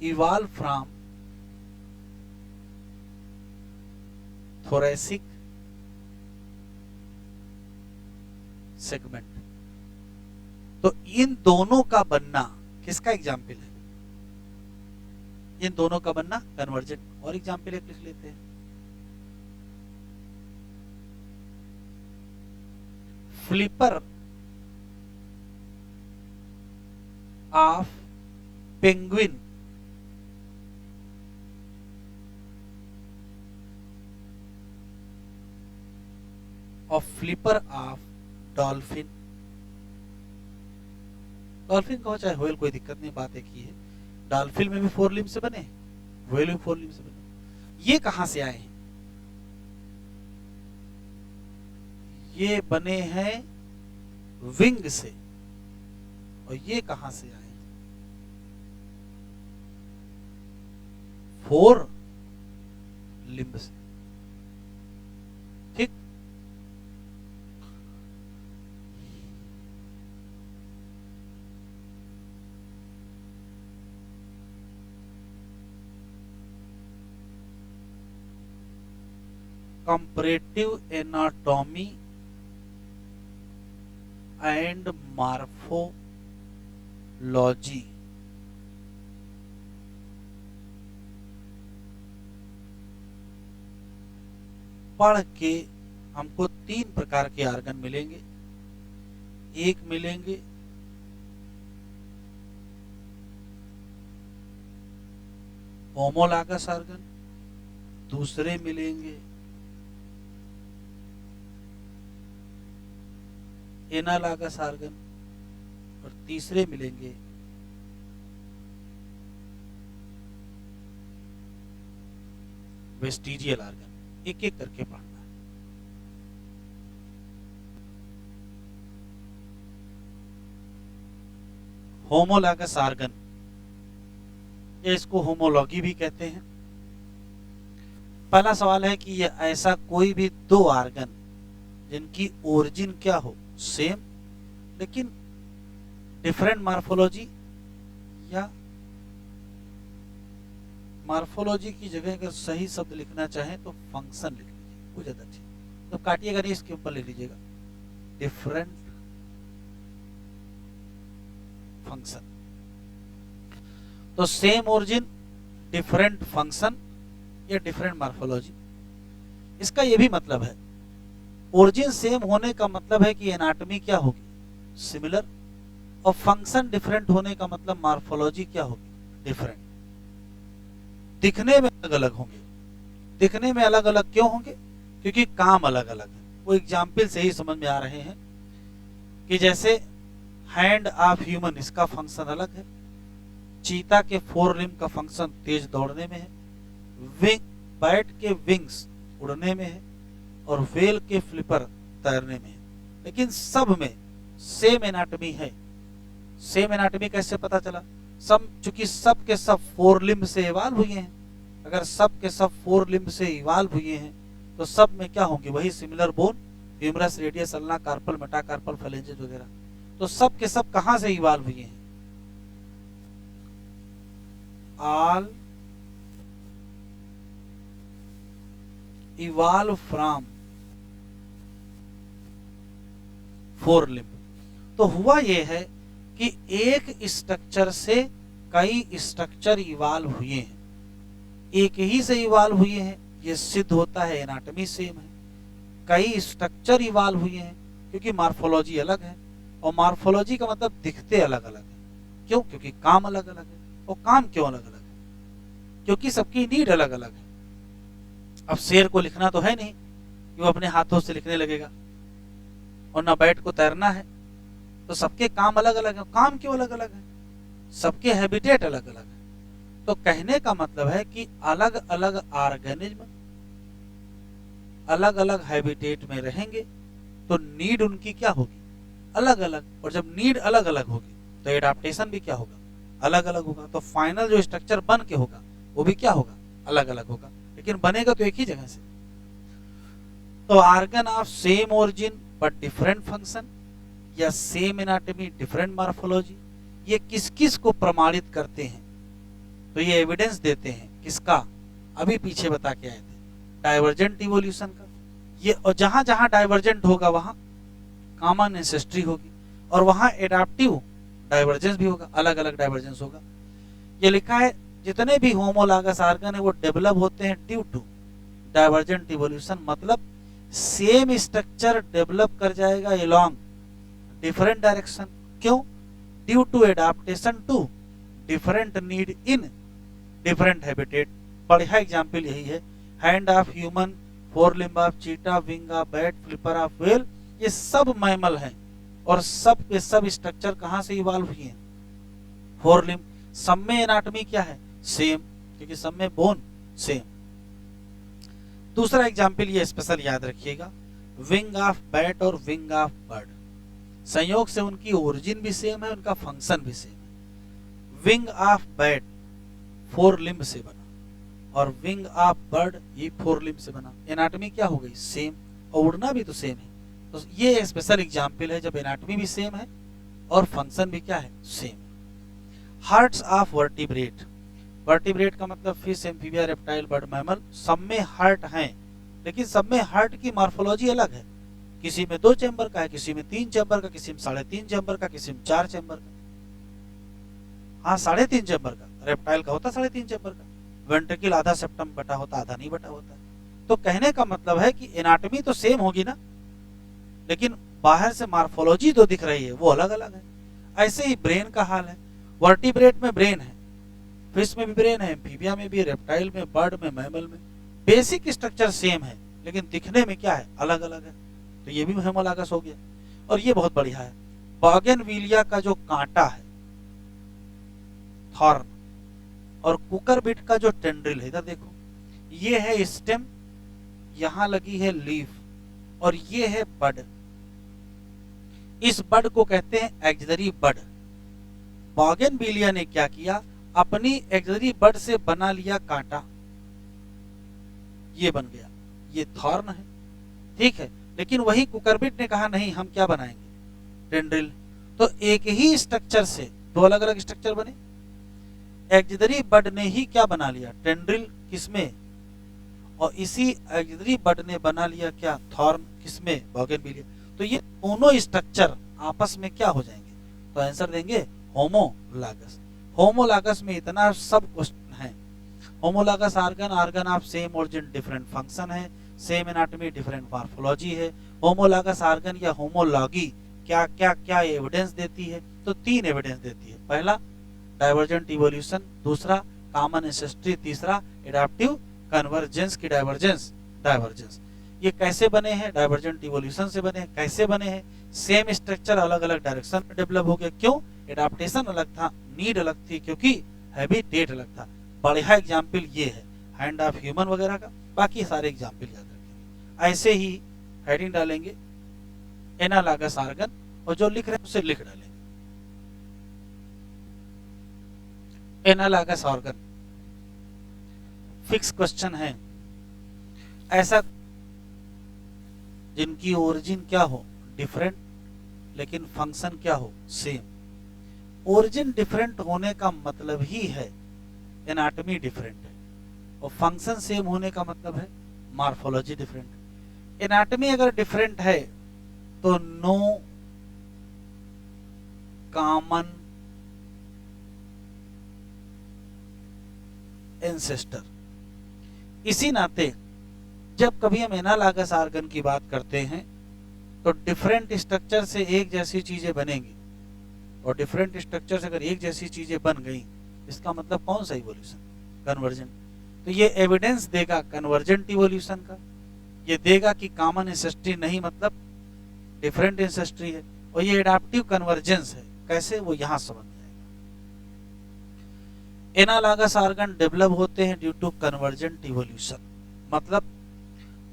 Evolve from thoracic segment. तो इन दोनों का बनना किसका एग्जाम्पल है? इन दोनों का बनना कन्वर्जेंट। और एग्जाम्पल एक लिख लेते हैं। फ्लिपर ऑफ पेंगुइन और फ्लिपर ऑफ डॉल्फिन। डॉल्फिन कहो चाहे व्हेल, कोई दिक्कत नहीं, बात एक ही है। डॉल्फिन में भी फोर लिम्ब से बने, व्हेल में फोर लिम्ब से बने। ये कहां से आए हैं? ये बने हैं विंग से। और ये कहां से आए? फोर लिम्ब से। ठीक। Comparative anatomy and morphology. पढ़ के हमको तीन प्रकार के आर्गन मिलेंगे। एक मिलेंगे होमोलॉगस आर्गन, दूसरे मिलेंगे एनालॉगस आर्गन और तीसरे मिलेंगे वेस्टिजियल आर्गन। एक एक करके पढ़ना है। होमोलॉगस आर्गन, या इसको होमोलॉगी भी कहते हैं। पहला सवाल है कि ये ऐसा कोई भी दो आर्गन जिनकी ओरिजिन क्या हो, सेम लेकिन डिफरेंट मॉर्फोलॉजी, या मॉर्फोलॉजी की जगह अगर सही शब्द लिखना चाहें तो फंक्शन लिख लीजिए, वो ज्यादा ठीक। तो काटिएगा नहीं, इसके ऊपर लिख लीजिएगा डिफरेंट फंक्शन। तो सेम ओरिजिन, डिफरेंट फंक्शन या डिफरेंट मॉर्फोलॉजी। इसका यह भी मतलब है, ओरिजिन सेम होने का मतलब है कि एनाटॉमी क्या होगी, सिमिलर। और फंक्शन डिफरेंट होने का मतलब मॉर्फोलॉजी क्या होगी, डिफरेंट। दिखने में अलग अलग होंगे। दिखने में अलग अलग क्यों होंगे? क्योंकि काम अलग अलग है। वो एग्जाम्पल से ही समझ में आ रहे हैं कि जैसे हैंड ऑफ ह्यूमन, इसका फंक्शन अलग है। चीता के फोर लिम्ब का फंक्शन तेज दौड़ने में है। विंग, बैट के विंग्स उड़ने में है। और व्हेल के फ्लिपर तैरने में है, लेकिन सब में सेम एनाटॉमी है। सेम एनाटॉमी कैसे पता चला? सब चूंकि सब के सब 4 लिम्ब से इवाल्व हुए हैं। अगर सब के सब 4 लिम्ब से इवाल्व हुए हैं तो सब में क्या होंगे? वही similar bone, humerus, radius, ulna, carpal, metacarpal, phalanges वगैरह। तो सब के सब कहां से इवाल्व हुए हैं? All evolve from 4 limb. तो हुआ यह है कि एक स्ट्रक्चर से कई स्ट्रक्चर इवाल्व हुए हैं, एक ही से इवाल्व हुए हैं, ये सिद्ध होता है, एनाटॉमी सेम है। कई स्ट्रक्चर इवाल्व हुए हैं क्योंकि मार्फोलॉजी अलग है, और मार्फोलॉजी का मतलब दिखते अलग अलग है। क्यों? क्योंकि काम अलग अलग है। और काम क्यों अलग अलग है? क्योंकि सबकी नीड अलग अलग है। अब शेर को लिखना तो है नहीं कि वो अपने हाथों से लिखने लगेगा, और ना बैट को तैरना है, तो सबके काम अलग अलग है। काम क्यों अलग अलग है? सबके हैबिटेट अलग अलग है। तो कहने का मतलब है कि अलग अलग ऑर्गेनिज्म अलग अलग हैबिटेट में रहेंगे तो नीड उनकी क्या होगी? अलग अलग। और जब नीड अलग अलग होगी तो एडाप्टेशन भी क्या होगा? अलग अलग होगा। तो फाइनल जो स्ट्रक्चर बन के होगा वो भी क्या होगा? अलग अलग होगा, लेकिन बनेगा तो एक ही जगह से। तो organ of same origin but different function, या सेम एनाटॉमी डिफरेंट मार्फोलॉजी, ये किस किस को प्रमाणित करते हैं? तो ये एविडेंस देते हैं किसका? अभी पीछे बता के आए थे, डाइवर्जेंट इवोल्यूशन का। ये, और जहां जहां डाइवर्जेंट होगा वहां कॉमन एंसेस्ट्री होगी, और वहां एडाप्टिव डाइवर्जेंस भी होगा, अलग अलग डाइवर्जेंस होगा। ये लिखा है जितने भी होमोलॉगस ऑर्गन है वो डेवलप होते हैं ड्यू टू डाइवर्जेंट इवोल्यूशन। मतलब सेम स्ट्रक्चर डेवलप कर जाएगा एलॉन्ग डिफरेंट डायरेक्शन। क्यों? Due to adaptation to different need in different habitat. बढ़िया एग्जाम्पल यही है, hand of human, 4 limb of cheetah, wing of bat, flipper of whale, ये सब mammal हैं, और सब के सब स्ट्रक्चर कहां से इवॉल्व हुए हैं? 4 लिम्ब। सब में एनाटॉमी क्या है? सेम, क्योंकि सब में बोन सेम। दूसरा एग्जाम्पल ये स्पेशल याद रखिएगा, विंग ऑफ बैट और विंग ऑफ बर्ड। संयोग से उनकी ओरिजिन भी सेम है, उनका फंक्शन भी सेम है। विंग ऑफ बैट 4 लिम्ब से बना, और विंग ऑफ बर्ड ये 4 लिम्ब से बना। एनाटॉमी क्या हो गई? सेम, और उड़ना भी तो सेम है। तो ये स्पेशल एग्जाम्पल है जब एनाटॉमी भी सेम है और फंक्शन भी क्या है? Same. Hearts of vertebrate. Vertebrate का मतलब fish, amphibia, reptile, bird, mammal. सब में हार्ट हैं, लेकिन सब में हार्ट की मार्फोलॉजी अलग है। किसी में 2 चैम्बर का है, किसी में 3 चैम्बर का, किसी में 3.5 चैम्बर का, किसी में 4 चैम्बर का। हाँ, 3.5 चैम्बर का। रेप्टाइल का होता 3.5 चैम्बर का। वेंट्रिकल आधा सेप्टम बटा होता, आधा नहीं बटा होता। तो कहने का मतलब है कि एनाटॉमी तो सेम होगी ना, लेकिन बाहर से मार्फोलॉजी तो दिख रही है वो अलग अलग है। ऐसे ही ब्रेन का हाल है। वर्टिब्रेट में ब्रेन है, फिश में भी ब्रेन है, एम्फीबिया में भी, रेप्टाइल में, बर्ड में, मैमल में। बेसिक स्ट्रक्चर सेम है, लेकिन दिखने में क्या है? अलग अलग है। तो ये भी होमोलॉगस हो गया। और ये बहुत बढ़िया है, बोगनविलिया का जो कांटा है, थॉर्न, और कुकरबिट का जो टेंड्रिल है, इधर देखो, ये है स्टेम, यहां लगी है लीफ, और ये है बड। इस बड को कहते हैं एक्सिलरी बड। बोगनविलिया ने क्या किया? अपनी एक्सिलरी बड से बना लिया कांटा, ये बन गया, ये थॉर्न है, ठीक है। लेकिन वही कुकरबिट ने कहा नहीं, हम क्या बनाएंगे? टेंड्रिल। तो एक ही स्ट्रक्चर से 2 अलग अलग स्ट्रक्चर बने। एक्सिलरी बड ने ही क्या बना लिया? टेंड्रिल। किसमें? और इसी एक्सिलरी बड ने बना लिया क्या? थॉर्न। किसमें? बोगनविलिया। तो ये दोनों स्ट्रक्चर आपस में क्या हो जाएंगे? तो आंसर देंगे होमोलॉगस। होमोलॉगस में इतना सब क्वेश्चन है। Homologous organ, organ of same origin different function है, सेम एनाटॉमी डिफरेंट मॉर्फोलॉजी है। होमोलॉगस ऑर्गन या होमोलॉगी क्या क्या क्या एविडेंस देती है? तो 3 एविडेंस देती है। पहला डाइवर्जेंट इवोल्यूशन, दूसरा कॉमन एंसेस्ट्री, तीसरा एडाप्टिव कन्वर्जेंस की डाइवर्जेंस। ये कैसे बने हैं? डाइवर्जेंट इवोल्यूशन से बने हैं। कैसे बने हैं? सेम स्ट्रक्चर अलग अलग डायरेक्शन में डेवलप हो गया। क्यों? एडाप्टेशन अलग था, नीड अलग थी, क्योंकि हैबिटेट अलग था। बढ़िया एग्जाम्पल ये है हैंड ऑफ ह्यूमन वगैरह का। बाकी सारे एग्जाम्पल याद रखेंगे। ऐसे ही हेडिंग डालेंगे एनालॉगस ऑर्गन और जो लिख रहे हैं उसे लिख डालेंगे एनालॉगस ऑर्गन। फिक्स क्वेश्चन है, ऐसा जिनकी ओरिजिन क्या हो डिफरेंट लेकिन फंक्शन क्या हो सेम। ओरिजिन डिफरेंट होने का मतलब ही है एनाटॉमी डिफरेंट है, और फंक्शन सेम होने का मतलब है मॉर्फोलॉजी डिफरेंट। एनाटॉमी अगर डिफरेंट है तो नो कॉमन एंसेस्टर। इसी नाते जब कभी हम एनालॉगस ऑर्गन की बात करते हैं तो डिफरेंट स्ट्रक्चर से एक जैसी चीजें बनेंगी, और डिफरेंट स्ट्रक्चर से अगर एक जैसी चीजें बन गई इसका मतलब कौन सा इवोल्यूशन, कन्वर्जेंट। तो ये एविडेंस देगा कन्वर्जेंट इवोल्यूशन का, ये देगा कि कॉमन एंसेस्ट्री नहीं मतलब डिफरेंट एंसेस्ट्री है, और ये एडाप्टिव कन्वर्जेंस है। कैसे, वो यहां समझ में आएगा। एनालॉगस ऑर्गन डेवलप होते हैं ड्यू टू कन्वर्जेंट इवोल्यूशन, मतलब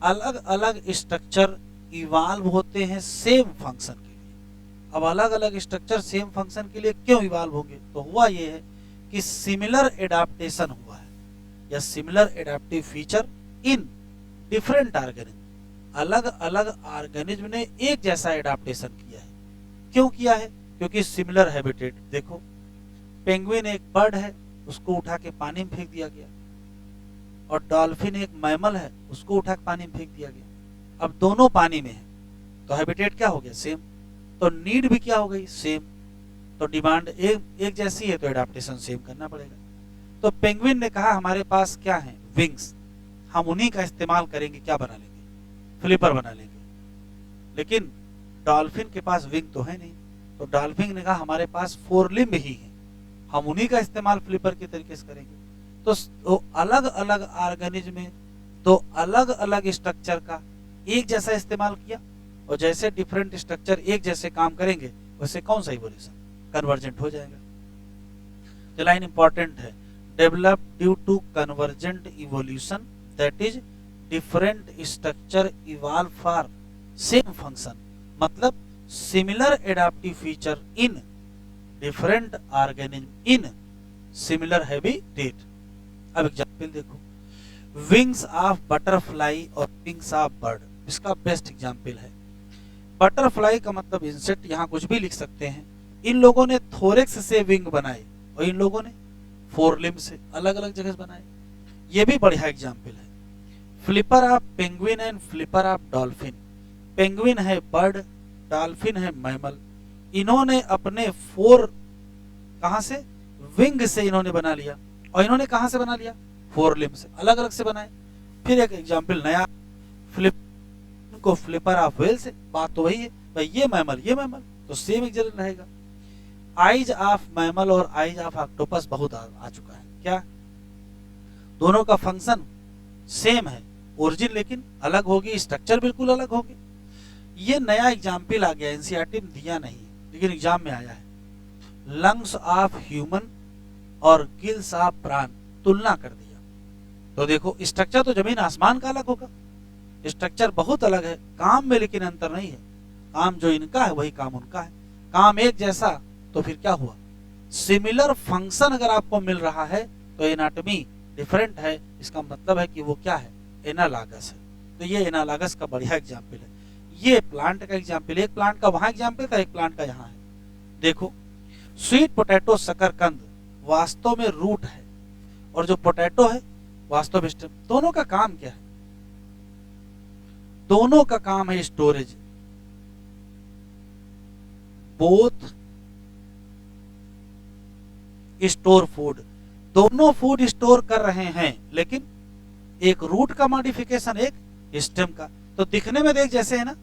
अलग अलग स्ट्रक्चर इवाल्व होते हैं सेम फंक्शन के लिए। अब अलग अलग स्ट्रक्चर सेम फंक्शन के लिए क्यों इवाल्व होंगे, तो हुआ ये है कि सिमिलर एडाप्टेशन हुआ है या similar adaptive feature in different organism. अलग अलग ऑर्गेनिज्म ने एक जैसा एडाप्टेशन किया है। क्यों किया है, क्योंकि सिमिलर हैबिटेट। देखो पेंगुइन एक बर्ड है, उसको उठा के पानी में फेंक दिया गया, और डॉल्फिन एक मैमल है, उसको उठा के पानी में फेंक दिया गया। अब दोनों पानी में है तो हैबिटेट क्या हो गया सेम, तो नीड भी क्या हो गई सेम, तो डिमांड एक जैसी है तो एडाप्टेशन सेम करना पड़ेगा। तो पेंगुइन ने कहा हमारे पास क्या है विंग्स, हम उन्हीं का इस्तेमाल करेंगे, क्या बना लेंगे फ्लिपर बना लेंगे। लेकिन डॉल्फिन के पास विंग तो है नहीं, तो डॉल्फिन ने कहा हमारे पास 4 लिम्ब ही है, हम उन्हीं का इस्तेमाल फ्लिपर के तरीके से करेंगे। तो अलग अलग ऑर्गेनिज्म में तो अलग अलग स्ट्रक्चर का एक जैसा इस्तेमाल किया, और जैसे डिफरेंट स्ट्रक्चर एक जैसे काम करेंगे वैसे कौन सा इवोल्यूशन कन्वर्जेंट हो जाएगा। तो लाइन इंपॉर्टेंट है, develop due to convergent evolution that is different structure evolve for same function, मतलब similar adaptive feature in different organism in similar habitat. अब एग्जांपल देखो, विंग्स ऑफ बटरफ्लाई और विंग्स ऑफ बर्ड, इसका best example है। Butterfly का मतलब insect, यहां कुछ भी लिख सकते हैं। इन लोगों ने थोरेक्स से विंग बनाए और इन लोगों ने 4 लिम्ब से अलग अलग जगह बनाए, ये भी बढ़िया एग्जांपल है। Flipper of penguin and flipper of dolphin, penguin है बर्ड, डॉल्फिन है मैमल, इन्होंने अपने 4 कहां से विंग से इन्होंने बना लिया, और इन्होंने कहां से बना लिया 4 लिम्ब से, अलग अलग से बनाए। फिर एक एग्जांपल नया, फ्लिप को फ्लिपर ऑफ व्हेल से, बात तो वही है भाई, ये मैमल तो सेम एक जगह रहेगा। आइज ऑफ मैमल और आइज ऑफ ऑक्टोपस बहुत आ चुका है, क्या दोनों का फंक्शन सेम है, ओरिजिन लेकिन अलग होगी, स्ट्रक्चर बिल्कुल अलग होगी। ये नया एग्जाम्पल आ गया, एनसीईआरटी में दिया नहीं लेकिन एग्जाम में आया है। लंग्स ऑफ ह्यूमन और गिल्स ऑफ प्राण तुलना कर दिया, तो देखो स्ट्रक्चर तो जमीन आसमान का अलग होगा, स्ट्रक्चर बहुत अलग है, काम में लेकिन अंतर नहीं है। काम जो इनका है वही काम उनका है, काम एक जैसा, तो फिर क्या हुआ सिमिलर फंक्शन अगर आपको मिल रहा है तो एनाटॉमी डिफरेंट है, इसका मतलब है कि वो क्या है एनालॉगस है। तो ये एनालॉगस का बढ़िया एग्जाम्पल है। ये प्लांट का एग्जाम्पल, एक प्लांट का वहां एग्जाम्पल था, एक प्लांट का यहाँ है। देखो स्वीट पोटैटो शकरकंद वास्तव में रूट है, और जो पोटैटो है वास्तव में स्टेम। दोनों का काम क्या है, दोनों का काम है स्टोरेज, बोथ स्टोर फूड, दोनों फूड स्टोर कर रहे हैं, लेकिन एक रूट का मॉडिफिकेशन एक स्टेम का। तो दिखने में एक जैसे है ना,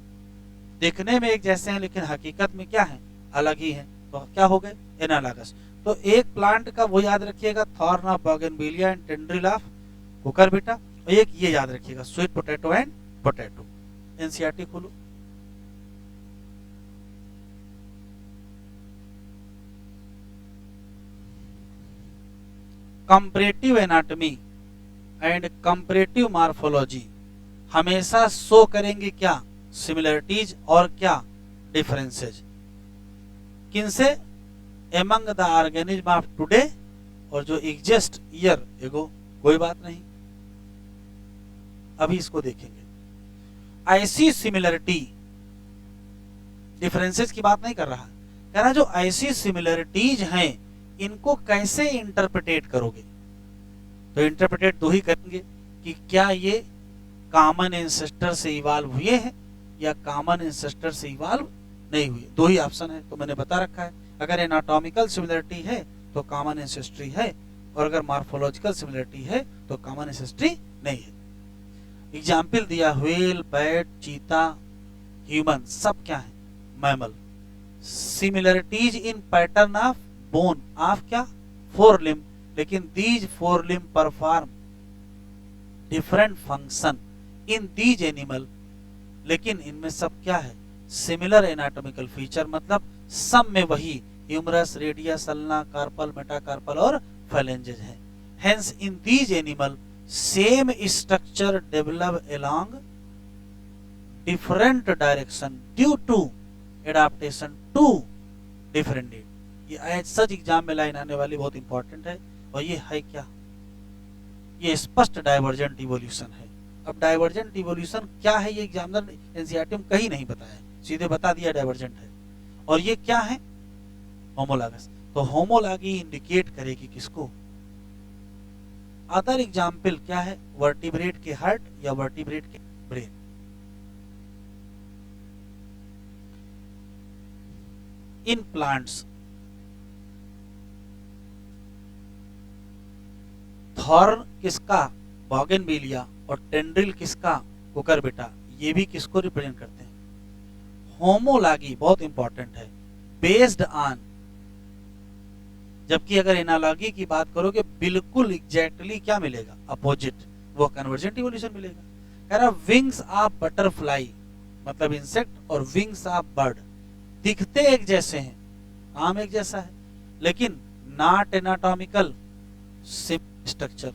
दिखने में एक जैसे हैं लेकिन हकीकत में क्या है अलग ही है, तो क्या हो गए एनालॉगस। तो एक प्लांट का वो याद रखिएगा, thorn of bougainvillea and tendril of cucurbita, और एक ये याद रखिएगा sweet potato and potato. NCERT खोलो, comparative anatomy and comparative morphology हमेशा शो करेंगे क्या, सिमिलरिटीज और क्या, डिफरेंसेज। किनसे, among the organism of today और जो एग्जिस्ट ईयर एगो, कोई बात नहीं, अभी इसको देखेंगे। ऐसी सिमिलरिटी, डिफरेंसेस की बात नहीं कर रहा, कह रहा जो ऐसी सिमिलरिटीज हैं इनको कैसे इंटरप्रिटेट करोगे। तो इंटरप्रिटेट दो ही करेंगे कि क्या ये कॉमन एंसेस्टर से इवॉल्व हुए हैं या कॉमन एंसेस्टर से इवॉल्व नहीं हुए, दो ही ऑप्शन है। तो मैंने बता रखा है, अगर एनाटॉमिकल सिमिलरिटी है तो कॉमन एंसेस्ट्री है, और अगर मॉर्फोलॉजिकल सिमिलरिटी है तो कॉमन एंसेस्ट्री नहीं है। एग्जाम्पल दिया, व्हेल, बैट, चीता, ह्यूमन, सब क्या है, mammal. Similarities in pattern of bone of क्या, फोर लिम्ब, लेकिन these four limb perform different function in these animal, लेकिन इनमें सब क्या है, सिमिलर एनाटॉमिकल फीचर, मतलब सब में वही humerus, radius, ulna, carpal, metacarpal और फैलेंजेस है। Hence in these animal same structure develop along different direction due to adaptation to different need. ये सच एग्जाम में लाइन आने वाली बहुत इंपॉर्टेंट है, और ये है क्या, ये स्पष्ट डाइवर्जेंट इवोल्यूशन है। अब डाइवर्जेंट इवोल्यूशन क्या है, ये एग्जामिनर एनसीईआरटी में कहीं नहीं बताया, सीधे बता दिया डाइवर्जेंट है। और ये क्या है, होमोलॉगस। तो होमोलॉगी इंडिकेट करेगी किसको, अदर एग्जाम्पल क्या है, वर्टिब्रेट के हार्ट या वर्टिब्रेट के ब्रेन। इन प्लांट्स थॉर्न किसका, बॉगनविलिया, और टेंड्रिल किसका, कुकुरबिटा, ये भी किसको रिप्रेजेंट करते हैं, होमोलॉगी बहुत इंपॉर्टेंट है, बेस्ड ऑन। जबकि अगर एनालॉगी की बात करोगे बिल्कुल एग्जैक्टली क्या मिलेगा, अपोजिट, वो कन्वर्जेंट इवोल्यूशन मिलेगा। कह रहा विंग्स ऑफ बटरफ्लाई मतलब इंसेक्ट और विंग्स ऑफ बर्ड दिखते एक जैसे हैं, काम एक जैसा है, लेकिन नॉट एनाटॉमिकल स्ट्रक्चर,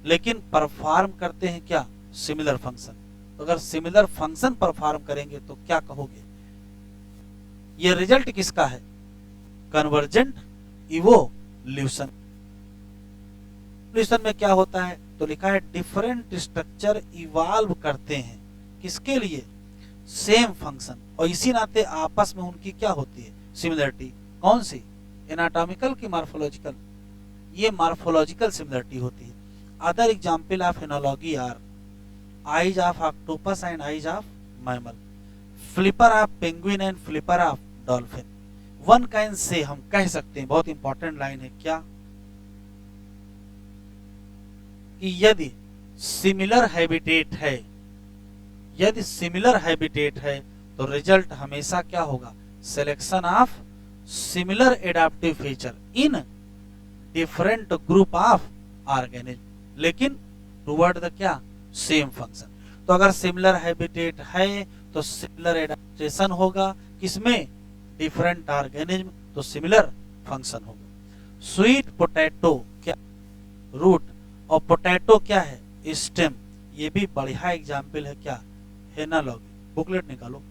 लेकिन परफॉर्म करते हैं क्या, सिमिलर फंक्शन। तो अगर सिमिलर फंक्शन परफॉर्म करेंगे तो क्या कहोगे, ये रिजल्ट किसका है, कन्वर्जेंट इवोल्यूशन। इवोल्यूशन में क्या होता है, तो लिखा है डिफरेंट स्ट्रक्चर इवॉल्व करते हैं, किसके लिए, सेम फंक्शन, और इसी नाते आपस में उनकी क्या होती है, सिमिलरिटी। कौन सी, एनाटॉमिकल की मॉर्फोलॉजिकल, ये मॉर्फोलॉजिकल सिमिलरिटी होती है। Other example of analogy are eyes of octopus and eyes of mammal, flipper of penguin and flipper of dolphin। One can say हम कह सकते हैं, बहुत इंपॉर्टेंट लाइन है क्या, कि यदि सिमिलर हैबिटेट है, यदि सिमिलर हैबिटेट है तो रिजल्ट हमेशा क्या होगा, selection of similar adaptive feature in different group of organism, लेकिन टुवर्ड द क्या, सेम फंक्शन। तो अगर सिमिलर हैबिटेट है तो सिमिलर एडाप्टेशन होगा, किसमें, डिफरेंट ऑर्गेनिज्म, तो सिमिलर फंक्शन होगा। स्वीट पोटैटो क्या, रूट, और पोटैटो क्या है, स्टेम। ये भी बढ़िया एग्जाम्पल है क्या, एनालॉगी। बुकलेट निकालो।